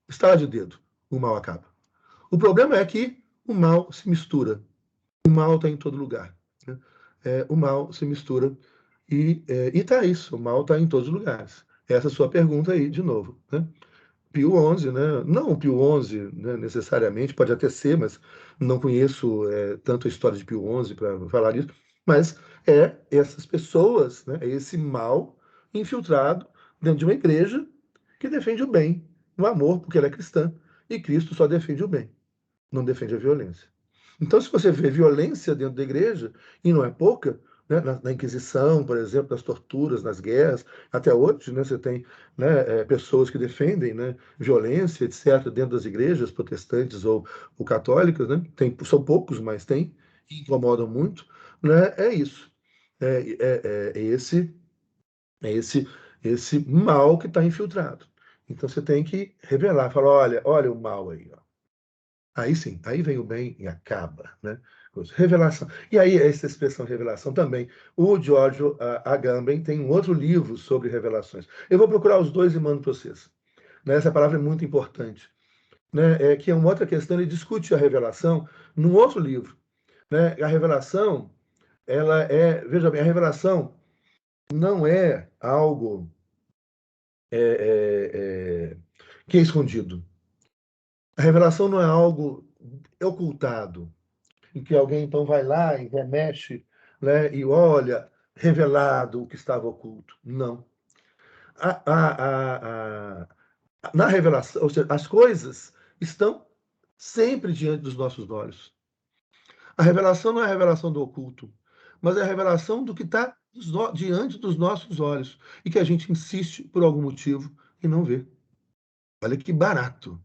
estala de dedo, o mal acaba. O problema é que o mal se mistura. O mal está em todo lugar. Né? O mal se mistura e está isso. O mal está em todos os lugares. Essa é a sua pergunta aí, de novo. Né? Pio XI, né? Não o Pio XI, né, necessariamente, pode até ser, mas não conheço tanto a história de Pio XI para falar disso, mas é essas pessoas, né, é esse mal infiltrado dentro de uma igreja que defende o bem, o amor, porque ela é cristã, e Cristo só defende o bem, não defende a violência. Então, se você vê violência dentro da igreja, e não é pouca, né, na Inquisição, por exemplo, nas torturas, nas guerras, até hoje, né, você tem, né, pessoas que defendem, né, violência, etc., dentro das igrejas protestantes ou católicas, né, são poucos, mas tem, e incomodam muito, né, é isso. É esse, esse mal que está infiltrado. Então você tem que revelar, falar, olha o mal aí, ó. Aí sim, aí vem o bem e acaba, né? Revelação. E aí, essa expressão revelação também. O Giorgio Agamben tem um outro livro sobre revelações. Eu vou procurar os dois e mando para vocês. Né? Essa palavra é muito importante. Né? Que é uma outra questão, ele discute a revelação num outro livro. Né? A revelação, veja bem, a revelação não é algo é, é, é, que é escondido. A revelação não é algo ocultado, em que alguém então vai lá e remexe, né, e olha, revelado o que estava oculto. Não. A, a, a, na revelação, ou seja, as coisas estão sempre diante dos nossos olhos. A revelação não é a revelação do oculto, mas é a revelação do que está diante dos nossos olhos e que a gente insiste por algum motivo e não vê. Olha que barato.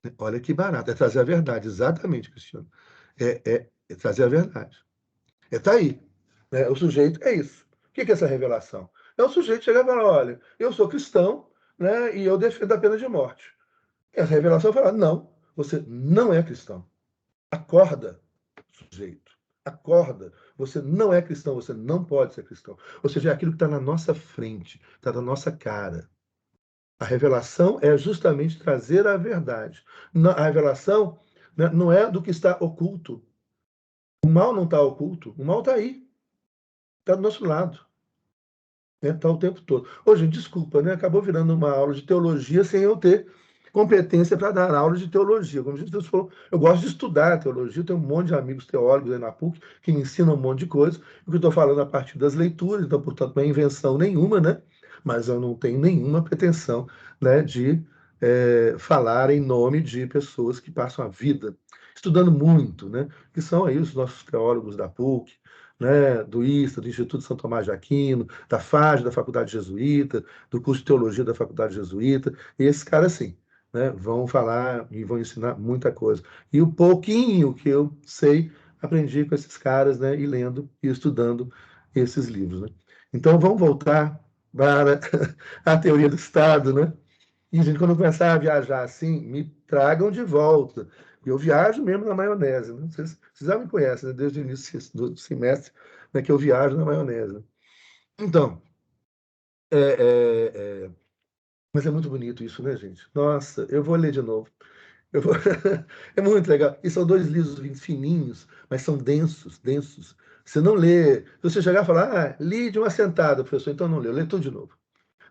Né? Olha que barato. É trazer a verdade, exatamente, Cristiano. É trazer a verdade. Está aí. Né? O sujeito é isso. O que é essa revelação? É o sujeito chegar e falar: olha, eu sou cristão, né, e eu defendo a pena de morte. E essa revelação fala: não, você não é cristão. Acorda, sujeito. Acorda. Você não é cristão, você não pode ser cristão. Ou seja, é aquilo que está na nossa frente, está na nossa cara. A revelação é justamente trazer a verdade. A revelação, né, não é do que está oculto. O mal não está oculto, o mal está aí, está do nosso lado. Está o tempo todo. Ô, gente, desculpa, né? Acabou virando uma aula de teologia sem eu ter competência para dar aula de teologia. Como Jesus falou, eu gosto de estudar teologia, tenho um monte de amigos teólogos aí na PUC que me ensinam um monte de coisa. O que eu estou falando a partir das leituras, então, portanto, não é invenção nenhuma, né? Mas eu não tenho nenhuma pretensão, né, de falar em nome de pessoas que passam a vida estudando muito, né? Que são aí os nossos teólogos da PUC, né, do ISTA, do Instituto São Tomás de Aquino, da FAJ, da Faculdade Jesuíta, do curso de Teologia da Faculdade Jesuíta, e esses caras, sim, né, vão falar e vão ensinar muita coisa. E o pouquinho que eu sei, aprendi com esses caras, né, e lendo e estudando esses livros. Né? Então, vamos voltar para a teoria do Estado, né? E, gente, quando eu começar a viajar assim, me tragam de volta. Eu viajo mesmo na maionese. Né? Vocês já me conhecem, né? Desde o início do semestre, né, que eu viajo na maionese. Né? Então, é, é, é... mas é muito bonito isso, né, gente? Nossa, eu vou ler de novo. Vou... é muito legal. E são dois livros fininhos, mas são densos, densos. Você não lê. Se você chegar e falar, li de uma sentada, professor, então não lê tudo de novo.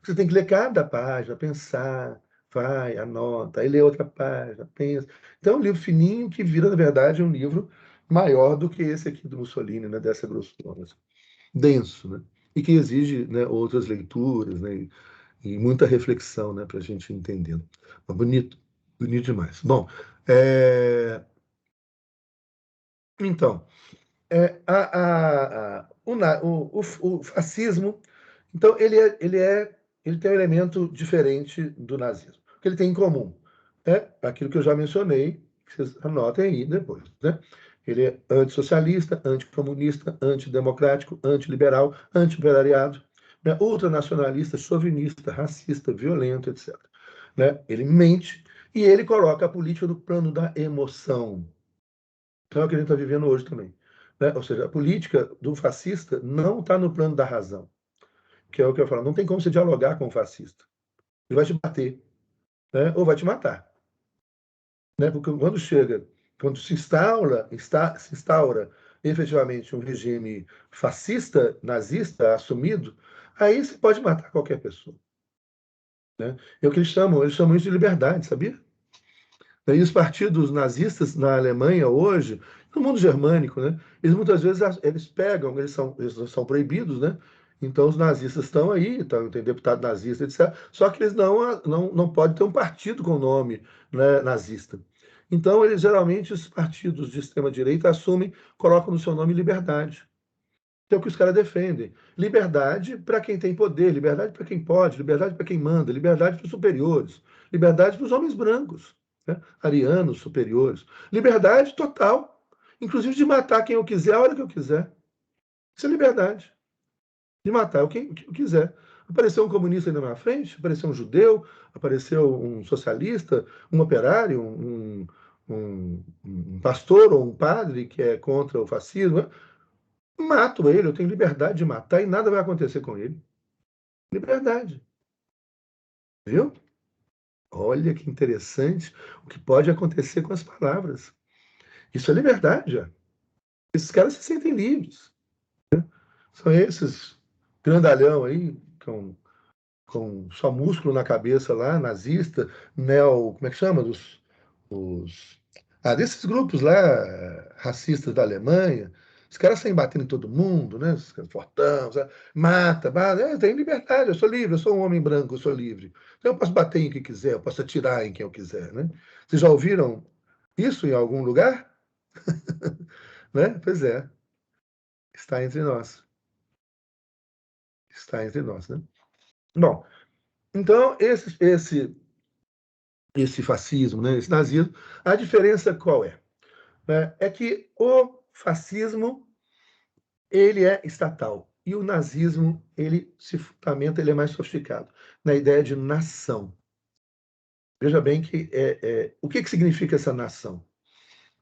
Você tem que ler cada página, pensar, vai, anota, aí lê outra página, pensa. Então é um livro fininho que vira, na verdade, um livro maior do que esse aqui do Mussolini, né, dessa grossura. denso, né? E que exige, né, outras leituras, né, e muita reflexão, né, para a gente entender. Bonito, bonito demais. Bom, então, o fascismo, então, ele tem um elemento diferente do nazismo. O que ele tem em comum é aquilo que eu já mencionei, que vocês anotem aí depois, né? Ele é antissocialista, anticomunista, antidemocrático, antiliberal, anti-imperialiado, né? Ultranacionalista, chauvinista, racista, violento, etc. Né? Ele mente e ele coloca a política no plano da emoção. Então é o que a gente está vivendo hoje também. Né? Ou seja, a política do fascista não está no plano da razão, que é o que eu falo. Não tem como você dialogar com o fascista. Ele vai te bater, né? Ou vai te matar. Né? Porque quando se instaura efetivamente um regime fascista, nazista, assumido, aí você pode matar qualquer pessoa. Né? É o que eles chamam isso de liberdade, sabia? E os partidos nazistas na Alemanha hoje, no mundo germânico, né, eles muitas vezes eles pegam, eles são proibidos, né? Então os nazistas estão aí, então, tem deputado nazista, etc. Só que eles não podem ter um partido com o nome, né, nazista. Então, eles geralmente, os partidos de extrema-direita assumem, colocam no seu nome liberdade. Que é o que os caras defendem. Liberdade para quem tem poder, liberdade para quem pode, liberdade para quem manda, liberdade para os superiores, liberdade para os homens brancos, né? Arianos superiores. Liberdade total, inclusive de matar quem eu quiser, a hora que eu quiser. Isso é liberdade. De matar quem eu quiser. Apareceu um comunista aí na minha frente, apareceu um judeu, apareceu um socialista, um operário, um pastor ou um padre que é contra o fascismo, né? Mato ele, eu tenho liberdade de matar e nada vai acontecer com ele. Liberdade. Viu? Olha que interessante o que pode acontecer com as palavras. Isso é liberdade, já. Esses caras se sentem livres. São esses grandalhão aí, com só músculo na cabeça lá, nazista, como é que chama? Os, desses grupos lá, racistas da Alemanha, os caras saem batendo em todo mundo, né? Os caras fortão, sabe? Mata, tem liberdade, eu sou livre, eu sou um homem branco, eu sou livre. Então eu posso bater em quem quiser, eu posso atirar em quem eu quiser, né? Vocês já ouviram isso em algum lugar? Né? Pois é, está entre nós. Está entre nós, né? Bom, então esse fascismo, né, esse nazismo, a diferença qual é? É que o fascismo ele é estatal e o nazismo ele se fundamenta, ele é mais sofisticado na ideia de nação. Veja bem que o que significa essa nação?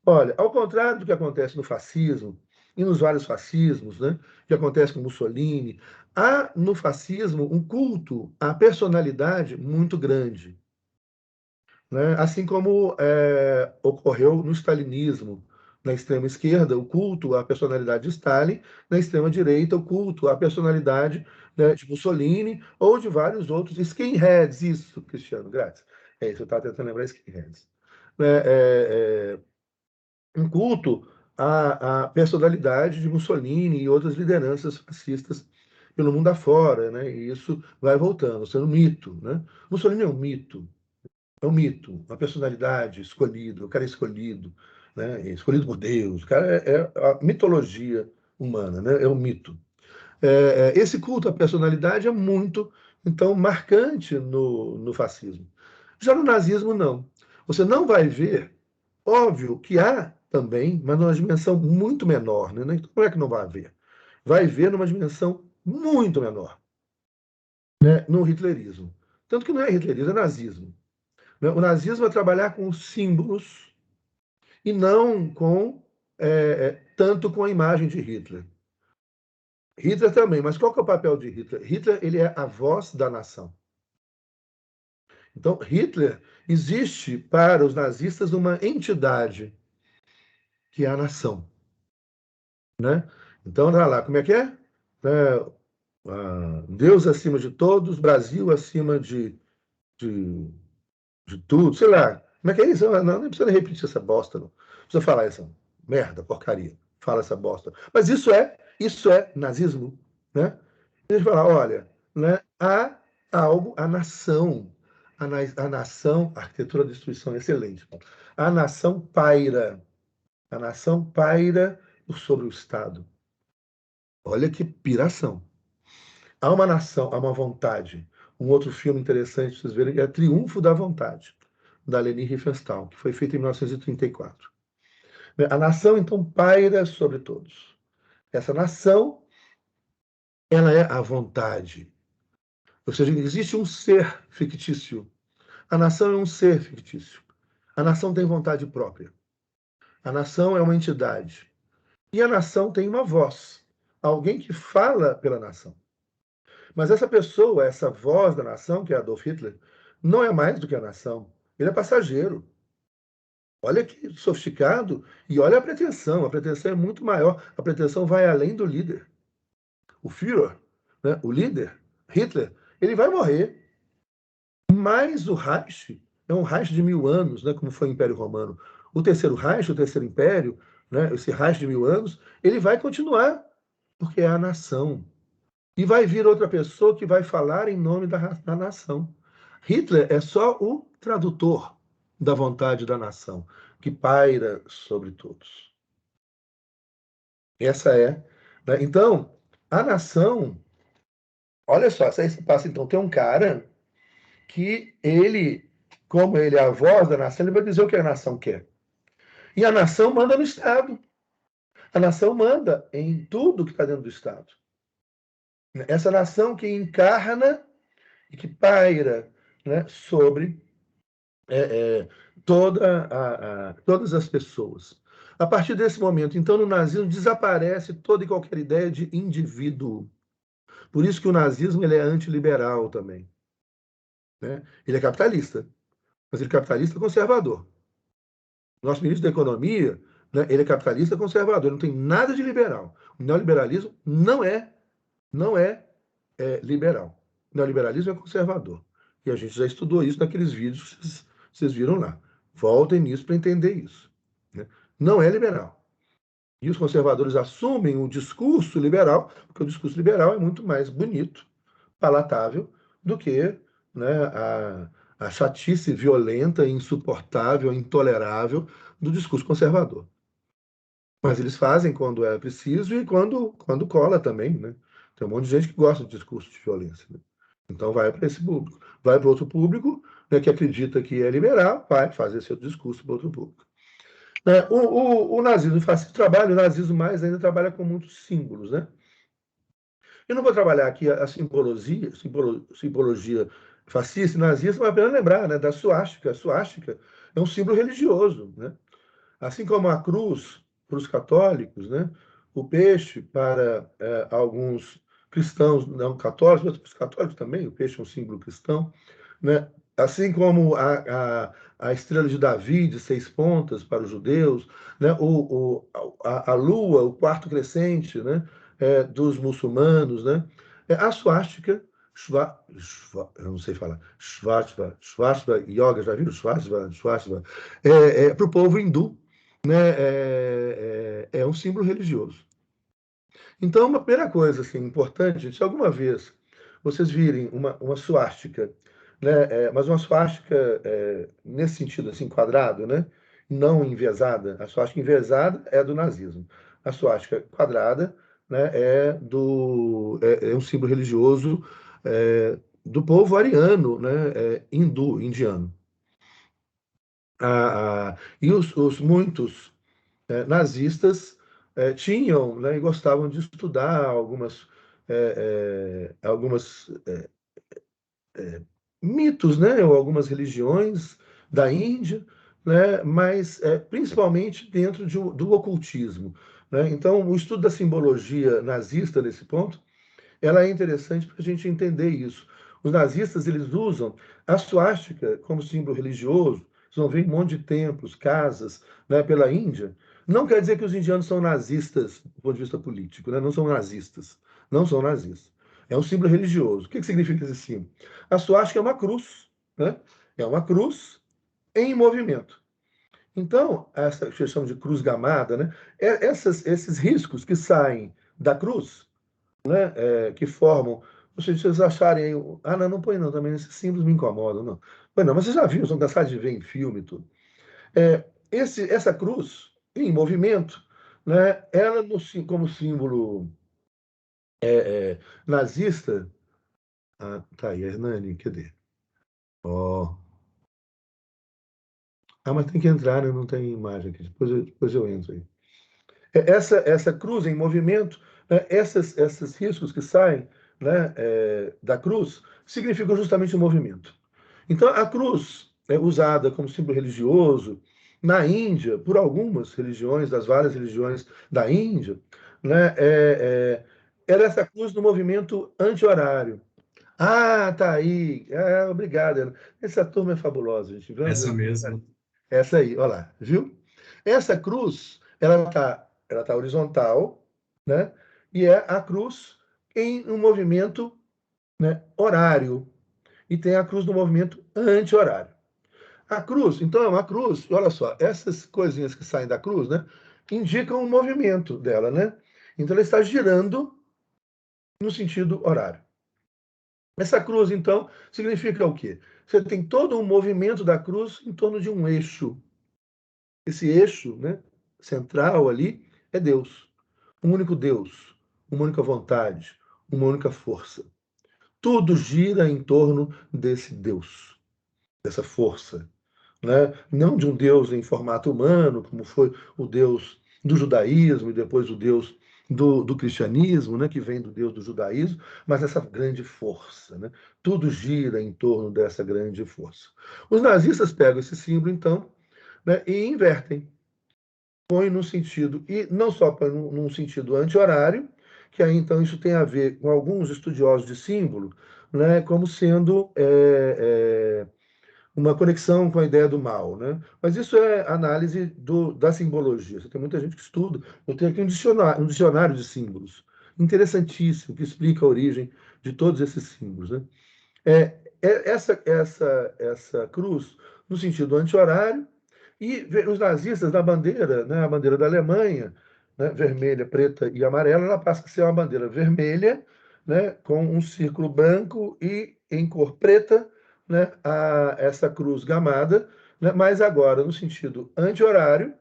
Olha, ao contrário do que acontece no fascismo e nos vários fascismos, né, que acontece com Mussolini, há no fascismo um culto à personalidade muito grande. Né? Assim como ocorreu no stalinismo, na extrema esquerda, o culto à personalidade de Stalin, na extrema direita, o culto à personalidade, né, de Mussolini ou de vários outros skinheads, isso, Cristiano, grátis. É isso, eu estava tentando lembrar skinheads. Um culto à personalidade de Mussolini e outras lideranças fascistas pelo mundo afora, né? E isso vai voltando, sendo um mito, né? Mussolini é um mito, uma personalidade escolhida, o cara é escolhido, né? Escolhido por Deus, o cara é a mitologia humana, né? É um mito. Esse culto à personalidade é muito, então, marcante no fascismo. Já no nazismo, não. Você não vai ver, óbvio que há também, mas numa dimensão muito menor, né? Então, como é que não vai haver? Vai ver numa dimensão muito menor, né? No hitlerismo. Tanto que não é hitlerismo, é nazismo. Né? O nazismo vai trabalhar com os símbolos e não tanto com a imagem de Hitler. Hitler também, mas qual que é o papel de Hitler? Hitler ele é a voz da nação. Então, Hitler existe para os nazistas uma entidade que é a nação. Né? Então, olha lá, como é que é? Deus acima de todos, Brasil acima de, de tudo, sei lá. Como é que é isso? Não precisa repetir essa bosta, não. Não precisa falar essa merda, porcaria. Fala essa bosta. Mas isso é Isso é nazismo, né? A gente fala, olha, né, há algo, a nação, a nação, a arquitetura da destruição é excelente. A nação paira sobre o Estado. Olha que piração. Há uma nação, há uma vontade. Um outro filme interessante para vocês verem é Triunfo da Vontade, da Leni Riefenstahl, que foi feito em 1934. A nação, então, paira sobre todos. Essa nação, ela é a vontade. Ou seja, existe um ser fictício. A nação é um ser fictício. A nação tem vontade própria. A nação é uma entidade. E a nação tem uma voz. Alguém que fala pela nação. Mas essa pessoa, essa voz da nação, que é Adolf Hitler, não é mais do que a nação. Ele é passageiro. Olha que sofisticado e olha a pretensão. A pretensão é muito maior. A pretensão vai além do líder. O Führer, né, o líder, Hitler, ele vai morrer. Mas o Reich é um Reich de 1000 anos, né, como foi o Império Romano. O terceiro Reich, o terceiro Império, né, esse Reich de 1000 anos, ele vai continuar, porque é a nação. E vai vir outra pessoa que vai falar em nome da nação. Hitler é só o tradutor da vontade da nação, que paira sobre todos. Essa é. Né? Então, a nação. Olha só, aí você passa, então, tem um cara que ele, como ele é a voz da nação, ele vai dizer o que a nação quer. E a nação manda no Estado. A nação manda em tudo que está dentro do Estado. Essa nação que encarna e que paira, né, sobre é, é, todas as pessoas. A partir desse momento, então, no nazismo desaparece toda e qualquer ideia de indivíduo. Por isso que o nazismo ele é antiliberal também. Né? Ele é capitalista, mas ele é capitalista conservador. Nosso ministro da Economia, né, ele é capitalista conservador, não tem nada de liberal. O neoliberalismo não é liberal. O neoliberalismo é conservador. E a gente já estudou isso naqueles vídeos que vocês viram lá. Voltem nisso para entender isso. Né? Não é liberal. E os conservadores assumem o discurso liberal, porque o discurso liberal é muito mais bonito, palatável, do que, né, a chatice violenta, insuportável, intolerável do discurso conservador. Mas eles fazem quando é preciso e quando cola também, né? Tem um monte de gente que gosta de discurso de violência. Né? Então vai para esse público. Vai para outro público, né, que acredita que é liberal, vai fazer seu discurso para outro público. Né? O nazismo faz esse trabalho, o nazismo mais ainda trabalha com muitos símbolos. Né? Eu não vou trabalhar aqui a simbologia fascista e nazista, mas apenas lembrar, né, da suástica. A suástica é um símbolo religioso. Né? Assim como a cruz para os católicos, né? O peixe para alguns cristãos não católicos, mas para os católicos também, o peixe é um símbolo cristão. Né? Assim como a estrela de Davi, de 6 pontas, para os judeus, né? A lua, o quarto crescente, né? Dos muçulmanos. Né? A suástica, eu não sei falar, Shvastava Yoga, já viram? Shvastava, para o povo hindu, né, é um símbolo religioso. Então, uma primeira coisa assim, importante, se alguma vez vocês virem uma suástica, né, mas uma suástica nesse sentido, assim, quadrado, né, não enviesada, a suástica enviesada é do nazismo. A suástica quadrada, né, é um símbolo religioso do povo ariano, né, hindu, indiano. E os muitos nazistas tinham, né, e gostavam de estudar algumas mitos, né, ou algumas religiões da Índia, né, mas principalmente dentro do ocultismo. Né? Então, o estudo da simbologia nazista nesse ponto, ela é interessante para a gente entender isso. Os nazistas eles usam a suástica como símbolo religioso. Vocês vão ver um monte de templos, casas, né, pela Índia. Não quer dizer que os indianos são nazistas do ponto de vista político, né? Não são nazistas. Não são nazistas. É um símbolo religioso. O que significa esse símbolo? A suástica é uma cruz. Né? É uma cruz em movimento. Então, essa que chamamos de cruz gamada, né? Esses riscos que saem da cruz, né, que formam. Vocês acharem aí. Ah, não, não põe não, também esses símbolos me incomodam, não. Pois não, mas vocês já viram, estão cansados de ver em filme e tudo. Essa cruz em movimento, né, ela como símbolo nazista. Ah, tá aí, Hernani, cadê? Ó. Ah, mas tem que entrar, né? Não tem imagem aqui. Depois eu entro aí. Essa cruz em movimento, né, esses riscos que saem, né, da cruz significam justamente o movimento. Então, a cruz é usada como símbolo religioso na Índia, por algumas religiões, das várias religiões da Índia, né, era essa cruz do movimento anti-horário. Ah, tá aí. Obrigado, Ana. Essa turma é fabulosa, gente. Essa mesmo. Essa aí, olha lá, viu? Essa cruz, ela tá horizontal, né? E é a cruz em um movimento, né, horário. E tem a cruz no movimento anti-horário. A cruz, então, é uma cruz, olha só, essas coisinhas que saem da cruz, né, indicam o movimento dela, né? Então, ela está girando no sentido horário. Essa cruz, então, significa o quê? Você tem todo um movimento da cruz em torno de um eixo. Esse eixo, né, central ali é Deus. Um único Deus, uma única vontade, uma única força. Tudo gira em torno desse Deus, dessa força, né? Não de um Deus em formato humano, como foi o Deus do judaísmo e depois o Deus do cristianismo, né? Que vem do Deus do judaísmo, mas essa grande força, né? Tudo gira em torno dessa grande força. Os nazistas pegam esse símbolo, então, né, e invertem. Põe no sentido, e não só põe num sentido anti-horário, que aí então isso tem a ver com alguns estudiosos de símbolo, né, como sendo uma conexão com a ideia do mal, né? Mas isso é análise da simbologia. Você tem muita gente que estuda. Eu tenho aqui um dicionário de símbolos, interessantíssimo, que explica a origem de todos esses símbolos, né? Essa cruz no sentido anti-horário, e os nazistas, na bandeira, né, a bandeira da Alemanha, né, vermelha, preta e amarela, ela passa a ser uma bandeira vermelha, né, com um círculo branco e em cor preta, né, essa cruz gamada, né, mas agora no sentido anti-horário,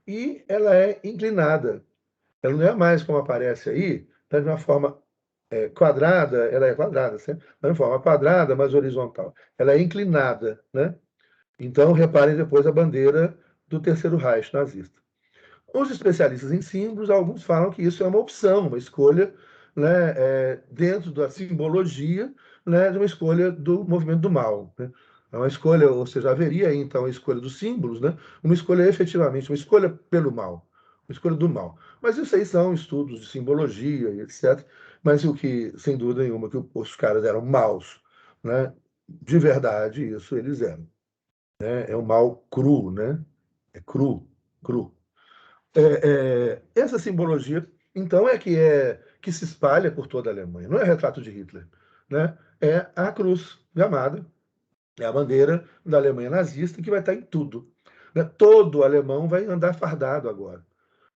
e ela é inclinada. Ela não é mais como aparece aí, tá, de uma forma quadrada, ela é quadrada, certo? Não é de forma quadrada, mas horizontal. Ela é inclinada, né? Então, reparem depois a bandeira do Terceiro Reich nazista. Os especialistas em símbolos, alguns falam que isso é uma opção, uma escolha, né, dentro da simbologia, né, de uma escolha do movimento do mal. Né? É uma escolha, ou seja, haveria aí, então, a escolha dos símbolos, né, uma escolha efetivamente, uma escolha pelo mal, uma escolha do mal. Mas isso aí são estudos de simbologia e etc. Mas o que, sem dúvida nenhuma, que os caras eram maus, né, de verdade, isso eles eram. Né? É um mal cru, né? É cru, cru. Essa simbologia, então, que se espalha por toda a Alemanha. Não é retrato de Hitler, né? É a cruz gamada, é a bandeira da Alemanha nazista que vai estar em tudo. Né? Todo alemão vai andar fardado agora.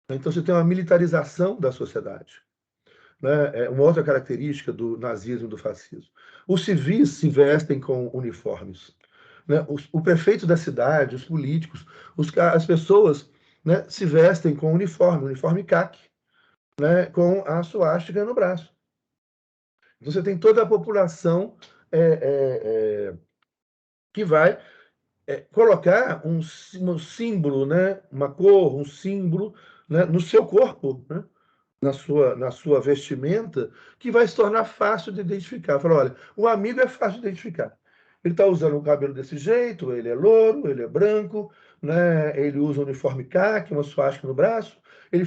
Então você tem uma militarização da sociedade. Né? É uma outra característica do nazismo e do fascismo. Os civis se vestem com uniformes. Né? O prefeito da cidade, os políticos, as pessoas, né, se vestem com uniforme caqui, né, com a suástica no braço. Então, você tem toda a população que vai colocar um símbolo, né, uma cor, um símbolo, né, no seu corpo, né, na sua vestimenta, que vai se tornar fácil de identificar. Fala, olha, o amigo é fácil de identificar. Ele está usando o cabelo desse jeito, ele é louro, ele é branco, né? Ele usa um uniforme caqui, uma suástica no braço, ele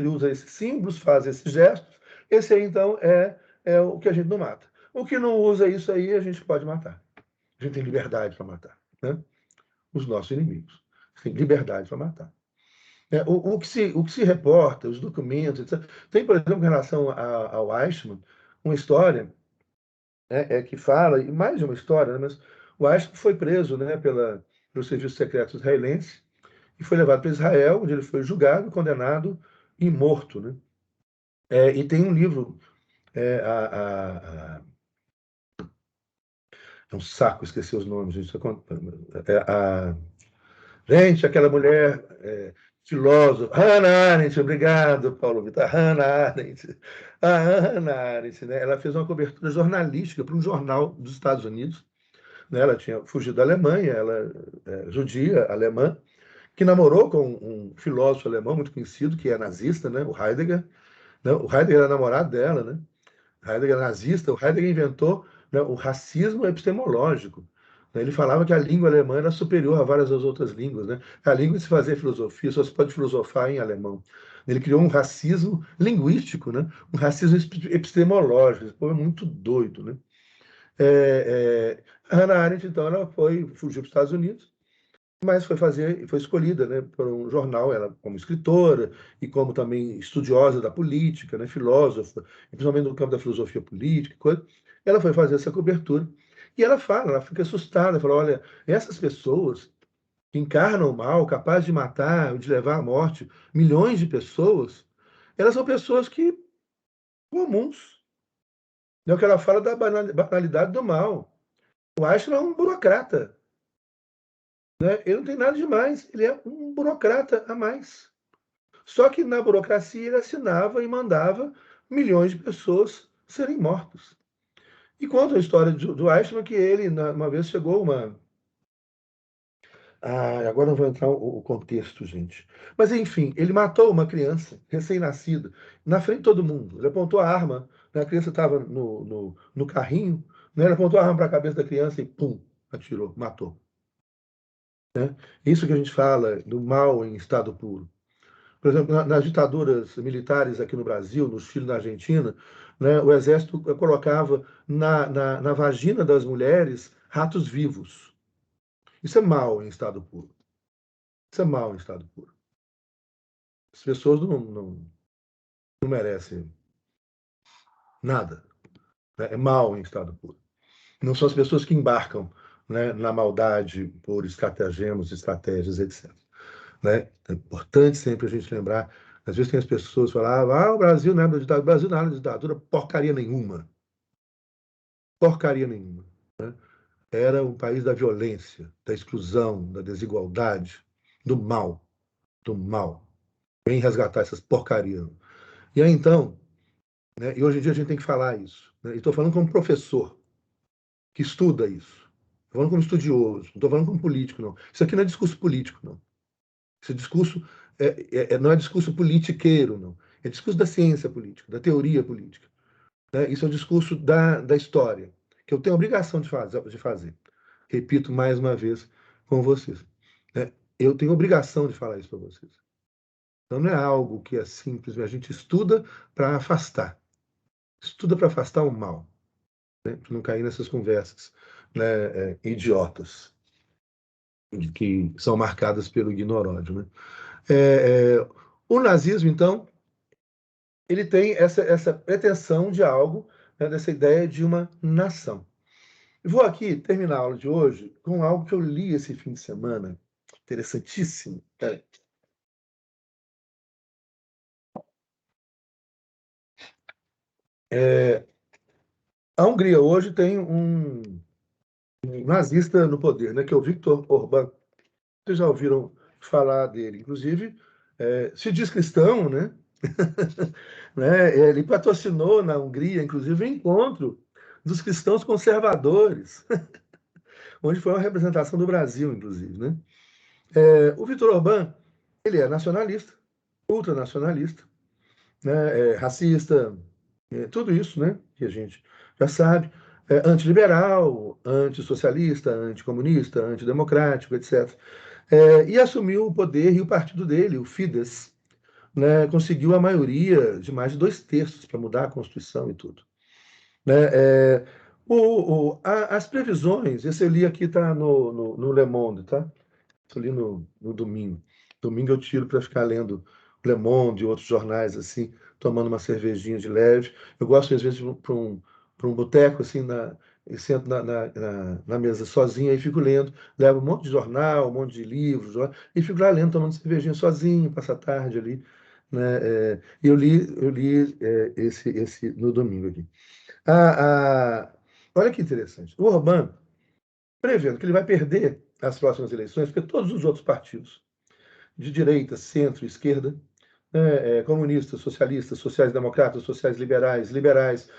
usa esses símbolos, faz esses gestos. Esse aí, então, é o que a gente não mata. O que não usa isso aí, a gente pode matar. A gente tem liberdade para matar, né? Os nossos inimigos. Tem liberdade para matar. O que se reporta, os documentos, etc. Tem, por exemplo, em relação ao Eichmann, uma história, né, que fala, e mais de uma história, né, mas o Eichmann foi preso, né, pelo Serviço Secreto Israelense e foi levado para Israel, onde ele foi julgado, condenado e morto. Né? E tem um livro, é, é um saco esquecer os nomes, gente. Gente, aquela mulher filósofa, Hannah Arendt, obrigado, Paulo Vitor, Hannah Arendt. A Hannah Arendt, né, ela fez uma cobertura jornalística para um jornal dos Estados Unidos, né, ela tinha fugido da Alemanha, ela é judia, alemã, que namorou com um filósofo alemão muito conhecido, que é nazista, né, o Heidegger. Né, o Heidegger era namorado dela, né? Heidegger nazista, o Heidegger inventou, né, o racismo epistemológico. Né? Ele falava que a língua alemã era superior a várias das outras línguas. Né? A língua de se fazer filosofia, só se pode filosofar em alemão. Ele criou um racismo linguístico, né? Um racismo epistemológico. Esse povo é muito doido. Né? A Hannah Arendt, então, ela fugiu para os Estados Unidos, mas foi escolhida, né, por um jornal, ela como escritora e como também estudiosa da política, né, filósofa, principalmente no campo da filosofia política, coisa. Ela foi fazer essa cobertura e ela fala, ela fica assustada, fala, olha, essas pessoas que encarnam o mal, capazes de matar, de levar à morte milhões de pessoas, elas são pessoas que comuns. É o que ela fala da banalidade do mal. O Einstein é um burocrata, né? Ele não tem nada demais, ele é um burocrata a mais. Só que na burocracia ele assinava e mandava milhões de pessoas serem mortas. E conta a história do Eichmann que ele, uma vez, chegou uma. Agora não vou entrar o contexto, gente. Mas, enfim, ele matou uma criança recém-nascida, na frente de todo mundo. Ele apontou a arma, né? A criança estava no carrinho, né? Ele apontou a arma para a cabeça da criança e, pum, atirou, matou. Né? Isso que a gente fala do mal em estado puro. Por exemplo, nas ditaduras militares aqui no Brasil, no Chile, na Argentina, né, o exército colocava na vagina das mulheres ratos vivos. Isso é mal em estado puro. Isso é mal em estado puro. As pessoas não merecem nada. Né? É mal em estado puro. Não são as pessoas que embarcam, né, na maldade por estratagemas, estratégias, etc. Né? É importante sempre a gente lembrar. Às vezes tem as pessoas que falam, o Brasil não é da ditadura. O Brasil não é da ditadura, porcaria nenhuma. Porcaria nenhuma. Né? Era um país da violência, da exclusão, da desigualdade, do mal. Do mal. Vem resgatar essas porcarias. E aí, então, né, e hoje em dia a gente tem que falar isso. Né? E estou falando como professor que estuda isso. Estou falando como estudioso, não estou falando como político, não. Isso aqui não é discurso político, não. Esse discurso não é discurso politiqueiro, não. É discurso da ciência política, da teoria política. Né? Isso é um discurso da história, que eu tenho a obrigação de fazer. Repito mais uma vez com vocês. Né? Eu tenho obrigação de falar isso para vocês. Então não é algo que é simples, a gente estuda para afastar. Estuda para afastar o mal, né? Para não cair nessas conversas, né, idiotas, que são marcadas pelo ignoródio. Né? O nazismo, então, ele tem essa pretensão de algo, né, dessa ideia de uma nação. Vou aqui terminar a aula de hoje com algo que eu li esse fim de semana, interessantíssimo. A Hungria hoje tem um nazista no poder, né, que é o Viktor Orbán. Vocês já ouviram falar dele? Inclusive, se diz cristão, né? Né? Ele patrocinou na Hungria, inclusive, o encontro dos cristãos conservadores, onde foi uma representação do Brasil, inclusive. Né? O Viktor Orbán, ele é nacionalista, ultranacionalista, né? Racista, tudo isso, né? Que a gente já sabe. Antiliberal, antissocialista, anticomunista, antidemocrático, etc. E assumiu o poder e o partido dele, o Fidesz, né, conseguiu a maioria de mais de 2/3 para mudar a Constituição e tudo. Né? As previsões, esse eu li aqui, está no Le Monde, tá? Eu li no domingo. Domingo eu tiro para ficar lendo Le Monde e outros jornais, assim, tomando uma cervejinha de leve. Eu gosto, às vezes, de ir para um boteco, assim, e sento na mesa sozinho, aí fico lendo, levo um monte de jornal, um monte de livros, e fico lá lendo, tomando cervejinha sozinho, passa a tarde ali. né? E eu li esse no domingo aqui. Olha que interessante. O Orbán, prevendo que ele vai perder as próximas eleições, porque todos os outros partidos de direita, centro, esquerda, comunistas, socialistas, sociais-democratas, sociais-liberais, liberais,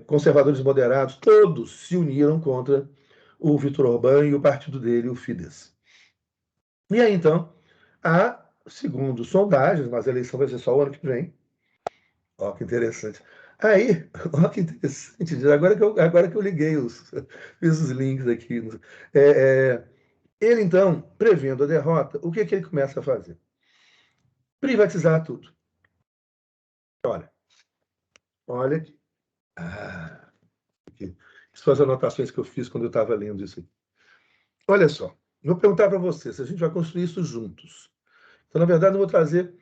conservadores moderados, todos se uniram contra o Viktor Orbán e o partido dele, o Fidesz. E aí, então, segundo sondagens, mas a eleição vai ser só o ano que vem. Ó, que interessante. Aí, ó, que interessante. Agora que eu liguei fiz os links aqui. Ele, então, prevendo a derrota, o que ele começa a fazer? Privatizar tudo. Olha aqui. Aqui. São as anotações que eu fiz quando eu estava lendo isso aqui. Olha só, vou perguntar para você se a gente vai construir isso juntos. Então, na verdade, não vou trazer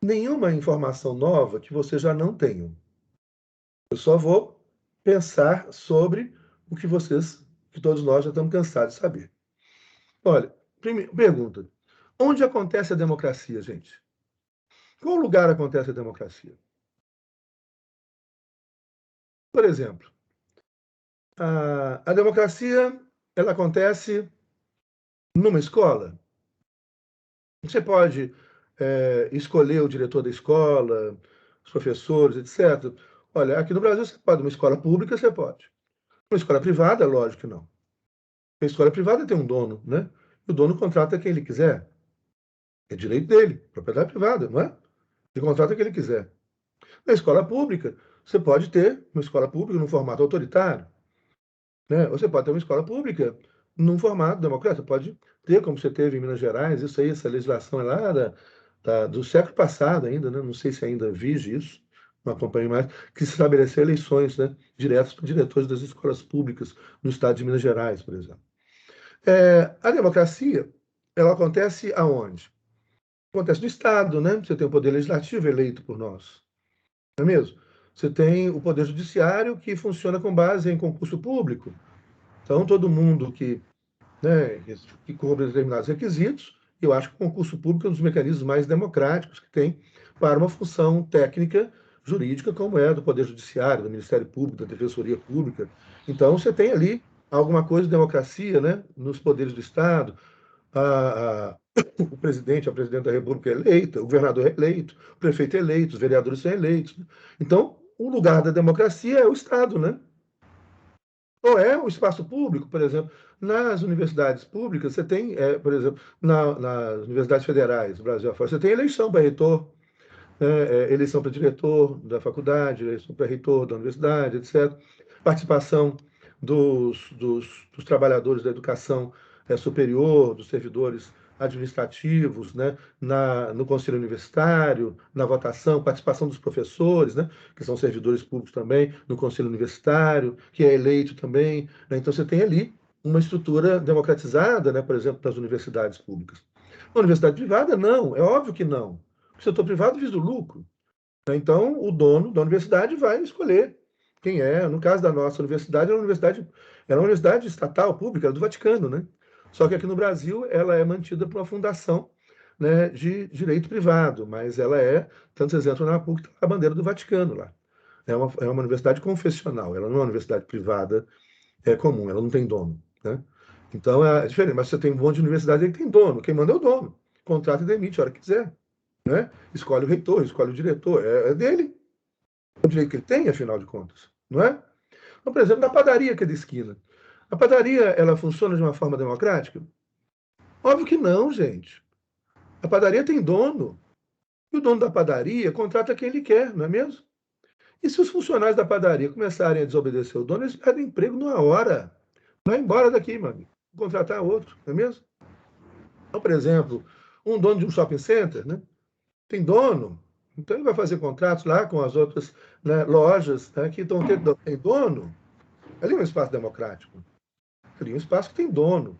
nenhuma informação nova que você já não tenha. Eu só vou pensar sobre o que todos nós já estamos cansados de saber. Olha, primeiro, pergunta: onde acontece a democracia, gente? Qual lugar acontece a democracia? Por exemplo, a democracia ela acontece numa escola. Você pode escolher o diretor da escola, os professores, etc. Olha, aqui no Brasil você pode, uma escola pública você pode. Uma escola privada, lógico que não. A escola privada tem um dono, né? E o dono contrata quem ele quiser. É direito dele, propriedade privada, não é? Ele contrata quem ele quiser. Na escola pública, você pode ter uma escola pública num formato autoritário, né? Você pode ter uma escola pública num formato democrático. Você pode ter, como você teve em Minas Gerais, isso aí, essa legislação é lá do século passado ainda, né? Não sei se ainda vige isso, não acompanho mais, que se estabeleceu eleições, né, diretas para diretores das escolas públicas no estado de Minas Gerais, por exemplo. A democracia, ela acontece aonde? Acontece no Estado, né? Você tem o poder legislativo eleito por nós, não é mesmo? Você tem o poder judiciário que funciona com base em concurso público. Então, todo mundo que cumpre determinados requisitos, eu acho que o concurso público é um dos mecanismos mais democráticos que tem para uma função técnica jurídica, como é do Poder Judiciário, do Ministério Público, da Defensoria Pública. Então, você tem ali alguma coisa de democracia, né, nos poderes do Estado. A, a, o presidente, a presidente da República é eleita, o governador é eleito, o prefeito é eleito, os vereadores são eleitos. Então, o lugar da democracia é o Estado, né? Ou é o espaço público, por exemplo. Nas universidades públicas, você tem, por exemplo, nas universidades federais do Brasil afora, você tem eleição para reitor, eleição para diretor da faculdade, eleição para reitor da universidade, etc. Participação dos trabalhadores da educação superior, dos servidores administrativos, né, no conselho universitário, na votação, participação dos professores, né, que são servidores públicos também, no conselho universitário, que é eleito também, né. Então, você tem ali uma estrutura democratizada, né, por exemplo, para as universidades públicas. Na universidade privada, não, é óbvio que não. O setor privado visa o lucro. Né? Então, o dono da universidade vai escolher quem é. No caso da nossa universidade, era uma universidade estatal, pública, era do Vaticano. Né? Só que aqui no Brasil, ela é mantida por uma fundação, né, de direito privado, mas ela tanto vocês entram na PUC, tá a bandeira do Vaticano lá. É uma universidade confessional, ela não é uma universidade privada comum, ela não tem dono. Né? Então, é diferente. Mas você tem um monte de universidade que tem dono. Quem manda é o dono. Contrata e demite a hora que quiser. Né? Escolhe o reitor, escolhe o diretor, é dele. É o direito que ele tem, afinal de contas, não é? Então, por exemplo, na padaria que é de esquina. A padaria, ela funciona de uma forma democrática? Óbvio que não, gente. A padaria tem dono. E o dono da padaria contrata quem ele quer, não é mesmo? E se os funcionários da padaria começarem a desobedecer o dono, eles perdem emprego numa hora. Vai embora daqui, meu amigo. Contratar outro, não é mesmo? Então, por exemplo, um dono de um shopping center, né? Tem dono, então ele vai fazer contratos lá com as outras, né, lojas, né, que estão tem dono. Ali é um espaço democrático. Ali é um espaço que tem dono.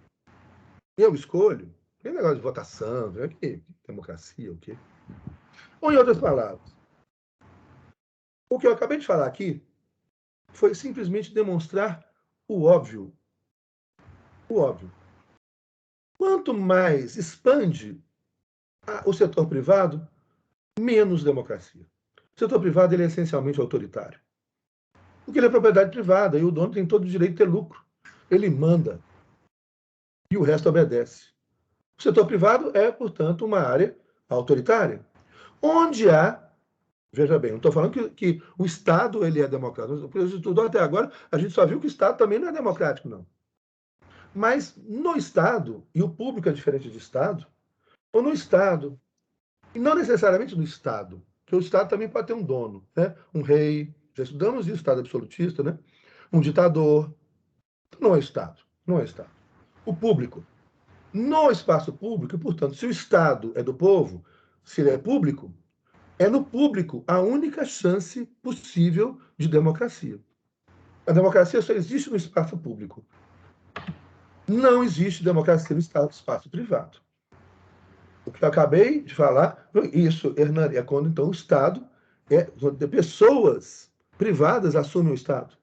Eu escolho. Tem negócio de votação, que democracia, o quê? Ou, em outras palavras, o que eu acabei de falar aqui foi simplesmente demonstrar o óbvio. O óbvio. Quanto mais expande o setor privado, menos democracia. O setor privado ele é essencialmente autoritário. Porque ele é propriedade privada e o dono tem todo o direito de ter lucro. Ele manda e o resto obedece. O setor privado é, portanto, uma área autoritária, onde há, veja bem, não estou falando que o Estado ele é democrático, porque estudou até agora, a gente só viu que o Estado também não é democrático, não. Mas no Estado, e o público é diferente de Estado, ou no Estado, e não necessariamente no Estado, porque o Estado também pode ter um dono, né? Um rei, já estudamos isso, Estado absolutista, né? Um ditador, não é Estado, não é Estado. O público, no espaço público, e, portanto, se o Estado é do povo, se ele é público, é no público a única chance possível de democracia. A democracia só existe no espaço público. Não existe democracia no espaço privado. O que eu acabei de falar, isso, Hernani, é quando então o Estado, quando pessoas privadas assumem o Estado.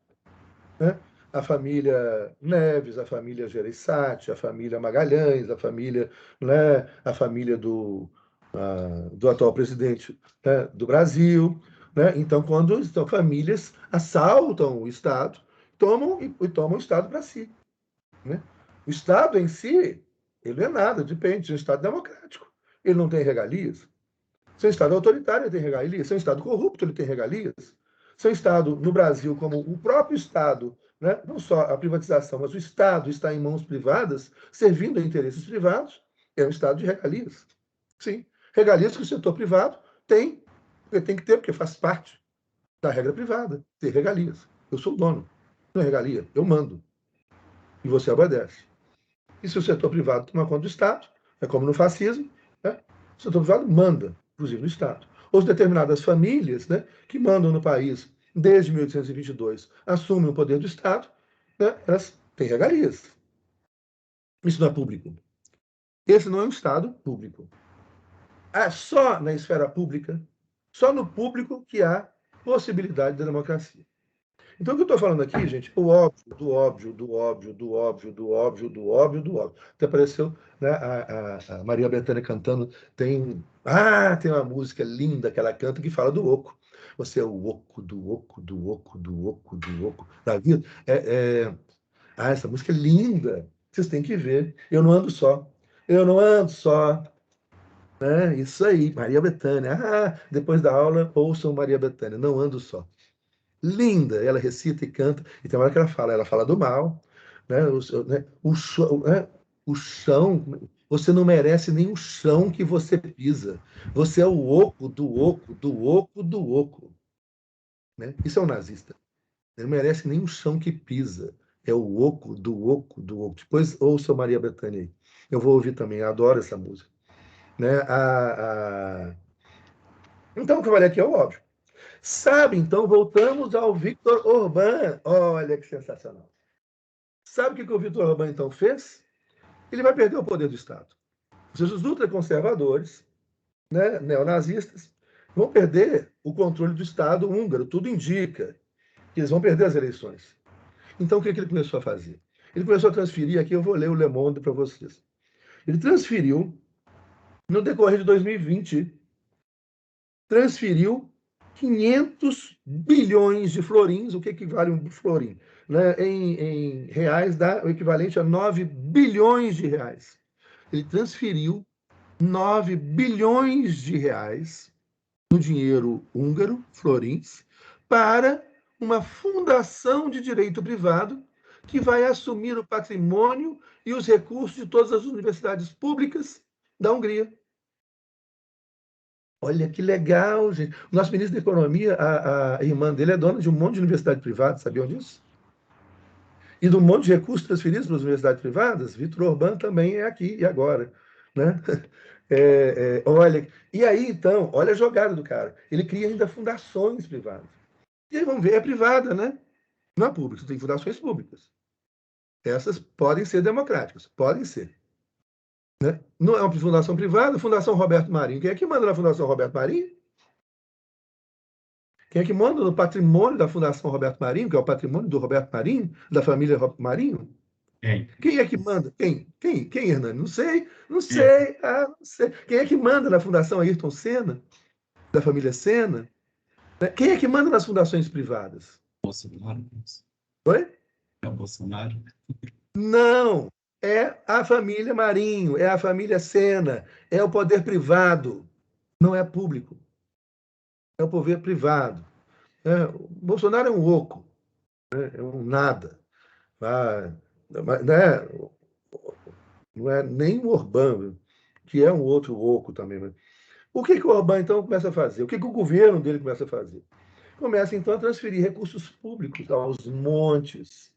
Né? A família Neves, a família Gereissati, a família Magalhães, a família, né, a família do atual presidente, né, do Brasil. Né? Então, quando então, famílias assaltam o Estado, tomam o Estado para si. Né? O Estado em si, ele não é nada, depende de um Estado democrático. Ele não tem regalias. Se é um Estado autoritário, ele tem regalias. Se é um Estado corrupto, ele tem regalias. Se é um Estado, no Brasil, como o próprio Estado, né, não só a privatização, mas o Estado está em mãos privadas, servindo a interesses privados, é um Estado de regalias. Sim, regalias que o setor privado tem, tem que ter, porque faz parte da regra privada, ter regalias. Eu sou o dono, não é regalia, eu mando. E você obedece. E se o setor privado toma conta do Estado, é como no fascismo, né? O setor privado manda, inclusive no Estado. Ou determinadas famílias, né, que mandam no país desde 1822, assumem o poder do Estado, né, elas têm regalias. Isso não é público. Esse não é um Estado público. É só na esfera pública, só no público que há possibilidade de democracia. Então, o que eu estou falando aqui, gente, o óbvio, do óbvio, do óbvio, do óbvio, do óbvio, do óbvio, do óbvio. Até apareceu, né, a Maria Bethânia cantando, tem uma música linda que ela canta que fala do oco. Você é o oco, do oco, do oco, do oco, do oco da vida. Essa música é linda. Vocês têm que ver. Eu não ando só. Eu não ando só. Né? Isso aí, Maria Bethânia. Depois da aula, ouçam Maria Bethânia. Não ando só. Linda, ela recita e canta, e tem uma hora que ela fala do mal, né? O chão, você não merece nem o chão que você pisa. Você é o oco do oco, do oco, do oco. Né? Isso é um nazista. Ele não merece nem o chão que pisa. É o oco, do oco, do oco. Depois ouça Maria Bethânia aí. Eu vou ouvir também, eu adoro essa música. Né? Então, o que eu falei aqui é o óbvio. Sabe, então, voltamos ao Viktor Orbán. Olha que sensacional. Sabe o que o Viktor Orbán, então, fez? Ele vai perder o poder do Estado. Ou seja, os ultraconservadores, né, neonazistas, vão perder o controle do Estado húngaro. Tudo indica que eles vão perder as eleições. Então, o que ele começou a fazer? Ele começou a transferir, aqui eu vou ler o Le Monde para vocês. Ele transferiu, no decorrer de 2020, transferiu 500 bilhões de florins, o que equivale a um florim? Né? Em reais dá o equivalente a 9 bilhões de reais. Ele transferiu 9 bilhões de reais no dinheiro húngaro, florins, para uma fundação de direito privado que vai assumir o patrimônio e os recursos de todas as universidades públicas da Hungria. Olha que legal, gente. O nosso ministro da Economia, a irmã dele é dona de um monte de universidade privada, sabiam disso? E de um monte de recursos transferidos para as universidades privadas, Viktor Orbán também é aqui e agora. Né? Olha, e aí então, olha a jogada do cara. Ele cria ainda fundações privadas. E aí vamos ver, é privada, né? Não é pública, tem fundações públicas. Essas podem ser democráticas, podem ser. Né? Não é uma fundação privada, Fundação Roberto Marinho. Quem é que manda na Fundação Roberto Marinho? Quem é que manda no patrimônio da Fundação Roberto Marinho, que é o patrimônio do Roberto Marinho, da família Marinho? Quem é que manda? Quem, Hernani? Não sei, não sei. Não sei. Quem é que manda na Fundação Ayrton Senna? da família Sena, né? Quem é que manda nas fundações privadas? Bolsonaro. Oi? É o Bolsonaro. Não, é a família Marinho, é a família Sena, é o poder privado, não é público, é o poder privado. O Bolsonaro é um oco, né? É um nada. Ah, né? Não é nem o Orbán, que é um outro oco também. Mas o que, que o Orbán, então, começa a fazer? O que, que o governo dele começa a fazer? Começa, então, a transferir recursos públicos aos montes,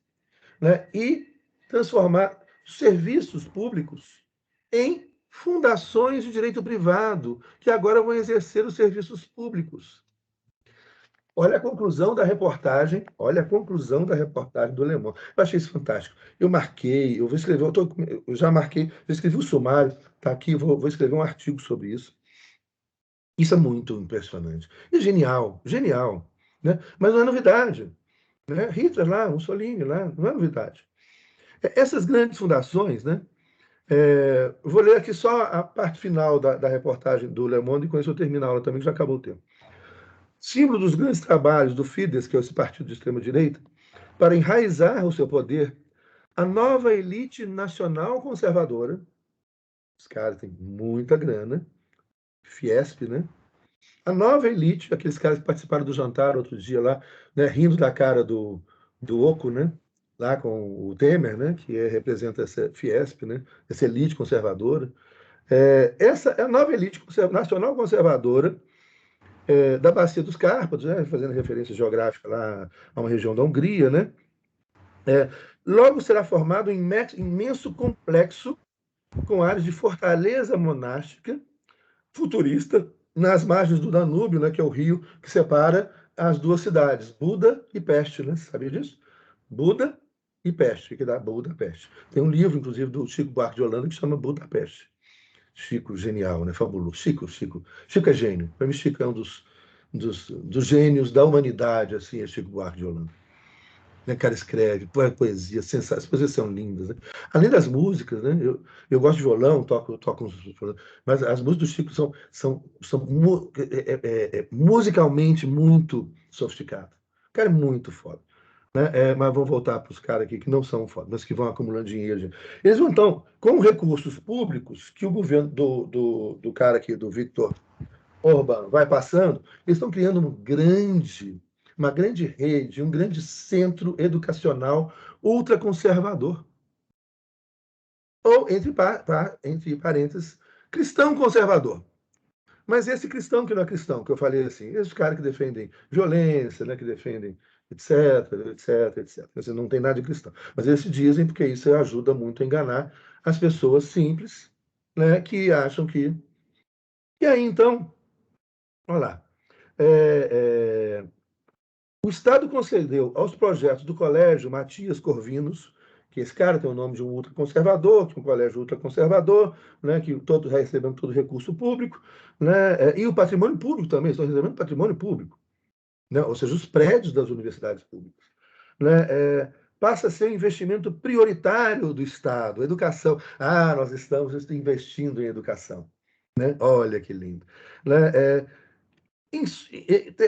né? E transformar serviços públicos em fundações de direito privado, que agora vão exercer os serviços públicos. Olha a conclusão da reportagem, olha a conclusão da reportagem do Le Monde. Eu achei isso fantástico. Eu marquei, eu vou escrever, eu já marquei, eu escrevi o sumário, está aqui, vou escrever um artigo sobre isso. Isso é muito impressionante. E genial, genial. Né? Mas não é novidade. Né? Hitler lá, Mussolini lá, não é novidade. Essas grandes fundações, né? Vou ler aqui só a parte final da reportagem do Le Monde, e com isso eu termino a aula também, que já acabou o tempo. Símbolo dos grandes trabalhos do Fidesz, que é esse partido de extrema-direita, para enraizar o seu poder, a nova elite nacional conservadora, os caras têm muita grana, Fiesp, né? A nova elite, aqueles caras que participaram do jantar outro dia lá, né, rindo da cara do Oco, né? Lá com o Temer, né? Que representa essa Fiesp, né? Essa elite conservadora. Essa é a nova elite nacional conservadora da Bacia dos Cárpatos, né, fazendo referência geográfica lá a uma região da Hungria, né, logo será formado um imenso complexo com áreas de fortaleza monástica futurista nas margens do Danúbio, né, que é o rio que separa as duas cidades, Buda e Peste, né? Você sabia disso? Buda e Peste, que dá Budapeste. Tem um livro, inclusive, do Chico Buarque de Holanda que chama Budapeste. Chico, genial, né? Fabuloso. Chico é gênio. Para mim, Chico é um dos gênios da humanidade, assim, é Chico Buarque de Holanda. Né, cara escreve, poesia, sensacional, as poesias são lindas, né? Além das músicas, né? Eu gosto de violão, toco mas as músicas do Chico são musicalmente muito sofisticadas. O cara é muito foda. Né? Mas vamos voltar para os caras aqui que não são foda, mas que vão acumulando dinheiro. Gente. Eles vão, então, com recursos públicos que o governo do cara aqui, do Victor Orbán, vai passando, eles estão criando uma grande rede, um grande centro educacional ultraconservador. Ou, entre parênteses, cristão conservador. Mas esse cristão que não é cristão, que eu falei assim, esses caras que defendem violência, né, que defendem etc, etc, etc. Assim, não tem nada de cristão. Mas eles dizem porque isso ajuda muito a enganar as pessoas simples, né, que acham que... E aí, então, olha lá. O Estado concedeu aos projetos do Colégio Matias Corvinos, que esse cara tem o nome de um ultraconservador, que é um colégio ultraconservador, né, que todos recebendo todo recurso público, né, e o patrimônio público também, estão recebendo patrimônio público, né, ou seja, os prédios das universidades públicas. Né, passa a ser um investimento prioritário do Estado, educação. Ah, nós estamos investindo em educação. Né? Olha que lindo. Né?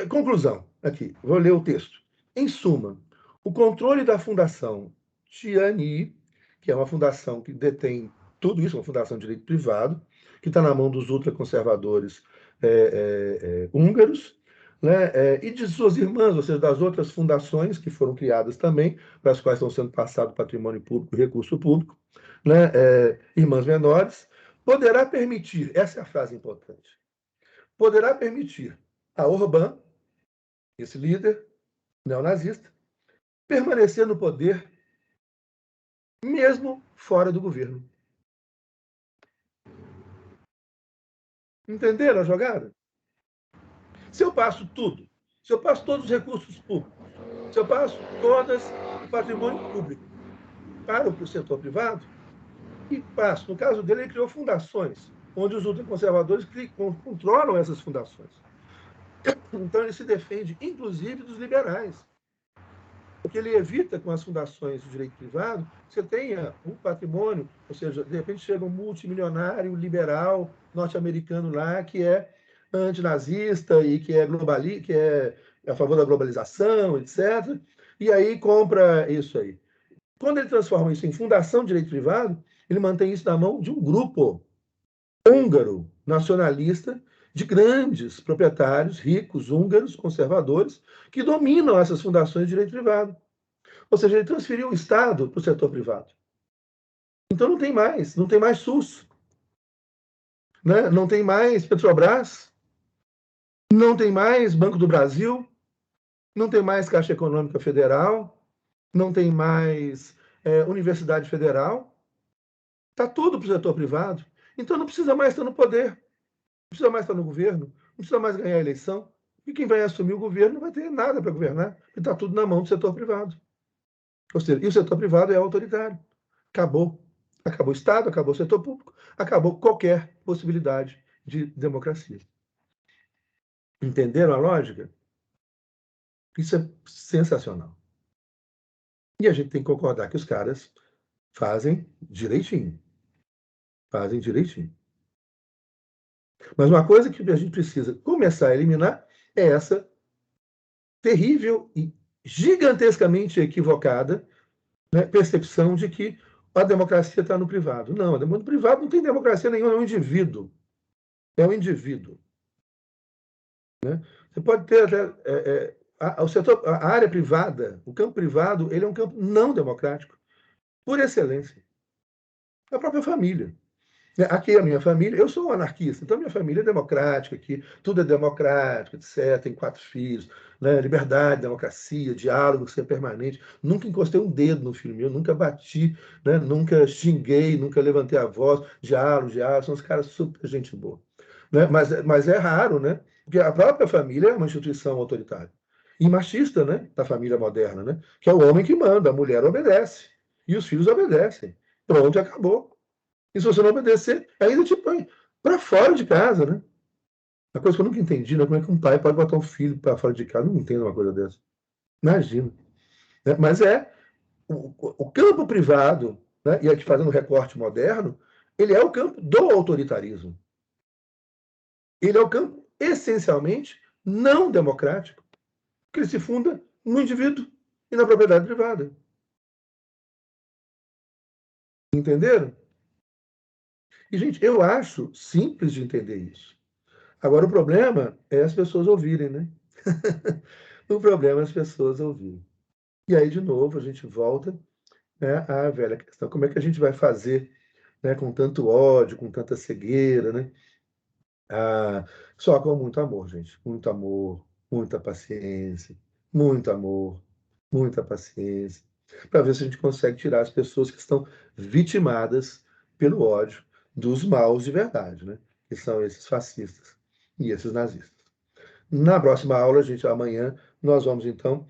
Conclusão, aqui, vou ler o texto. Em suma, o controle da Fundação Tiani, que é uma fundação que detém tudo isso, uma fundação de direito privado, que está na mão dos ultraconservadores húngaros, né, e de suas irmãs, ou seja, das outras fundações que foram criadas também, para as quais estão sendo passado patrimônio público, recurso público, né, irmãs menores, poderá permitir, essa é a frase importante, poderá permitir a Orbán, esse líder neonazista, permanecer no poder mesmo fora do governo. Entenderam a jogada? Se eu passo tudo, se eu passo todos os recursos públicos, se eu passo todas o patrimônio público para o setor privado, e passo, no caso dele, ele criou fundações, onde os ultraconservadores controlam essas fundações. Então ele se defende, inclusive, dos liberais. Porque ele evita, com as fundações do direito privado, que você tenha um patrimônio, ou seja, de repente chega um multimilionário liberal norte-americano lá, que é antinazista e que é que é a favor da globalização, etc. E aí compra isso aí. Quando ele transforma isso em fundação de direito privado, ele mantém isso na mão de um grupo húngaro nacionalista de grandes proprietários ricos húngaros conservadores que dominam essas fundações de direito privado. Ou seja, ele transferiu o Estado para o setor privado. Então não tem mais SUS, né? Não tem mais Petrobras, não tem mais Banco do Brasil, não tem mais Caixa Econômica Federal, não tem mais Universidade Federal. Está tudo para o setor privado. Então não precisa mais estar no poder, não precisa mais estar no governo, não precisa mais ganhar a eleição. E quem vai assumir o governo não vai ter nada para governar, porque está tudo na mão do setor privado. Ou seja, e o setor privado é autoritário. Acabou. Acabou o Estado, acabou o setor público, acabou qualquer possibilidade de democracia. Entenderam a lógica? Isso é sensacional. E a gente tem que concordar que os caras fazem direitinho. Fazem direitinho. Mas uma coisa que a gente precisa começar a eliminar é essa terrível e gigantescamente equivocada, né, percepção de que a democracia está no privado. Não, no privado não tem democracia nenhuma, é um indivíduo. É um indivíduo. Né? Você pode ter até. A área privada, o campo privado, ele é um campo não democrático, por excelência. A própria família. Aqui a minha família, eu sou um anarquista, então minha família é democrática, aqui tudo é democrático, etc. Tem 4 filhos, né? Liberdade, democracia, diálogo que é permanente. Nunca encostei um dedo no filho meu, nunca bati, né? Nunca xinguei, nunca levantei a voz. Diálogo, são os caras super gente boa. Né? Mas é raro, né? Porque a própria família é uma instituição autoritária. E machista, né? Da família moderna, né? Que é o homem que manda, a mulher obedece. E os filhos obedecem. Pronto, acabou. E se você não obedecer, ainda te põe para fora de casa, né? Uma coisa que eu nunca entendi, né? Como é que um pai pode botar um filho para fora de casa? Eu não entendo uma coisa dessa. Imagina. Né? Mas o campo privado, né? E aqui fazendo um recorte moderno, ele é o campo do autoritarismo. Ele é o campo essencialmente não democrático, que ele se funda no indivíduo e na propriedade privada. Entenderam? E, gente, eu acho simples de entender isso. Agora, o problema é as pessoas ouvirem, né? O problema é as pessoas ouvirem. E aí, de novo, a gente volta, né, à velha questão. Como é que a gente vai fazer, né, com tanto ódio, com tanta cegueira, né? Ah, só com muito amor, gente. Muito amor, muita paciência, muito amor, muita paciência, para ver se a gente consegue tirar as pessoas que estão vitimadas pelo ódio dos maus de verdade, né? Que são esses fascistas e esses nazistas. Na próxima aula, amanhã, nós vamos, então,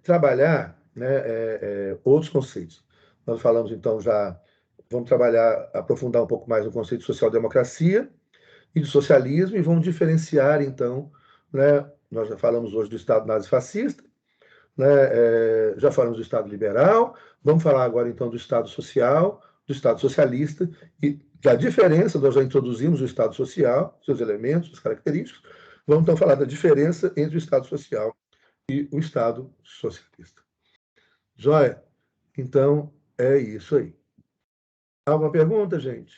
trabalhar, né, outros conceitos. Nós falamos, então, vamos trabalhar, aprofundar um pouco mais o conceito de social-democracia e de socialismo, e vamos diferenciar, então, né, nós já falamos hoje do Estado nazifascista, né, já falamos do Estado liberal, vamos falar agora, então, do Estado social, do Estado socialista, e da diferença, nós já introduzimos o Estado social, seus elementos, suas características, vamos, então, falar da diferença entre o Estado social e o Estado socialista. Joia? Então, é isso aí. Alguma pergunta, gente?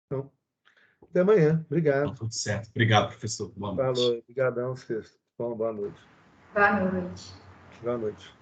Então, até amanhã. Obrigado. Tudo certo. Obrigado, professor. Boa noite. Falou. Obrigadão, Sexto. Bom, boa noite. Boa noite. Boa noite.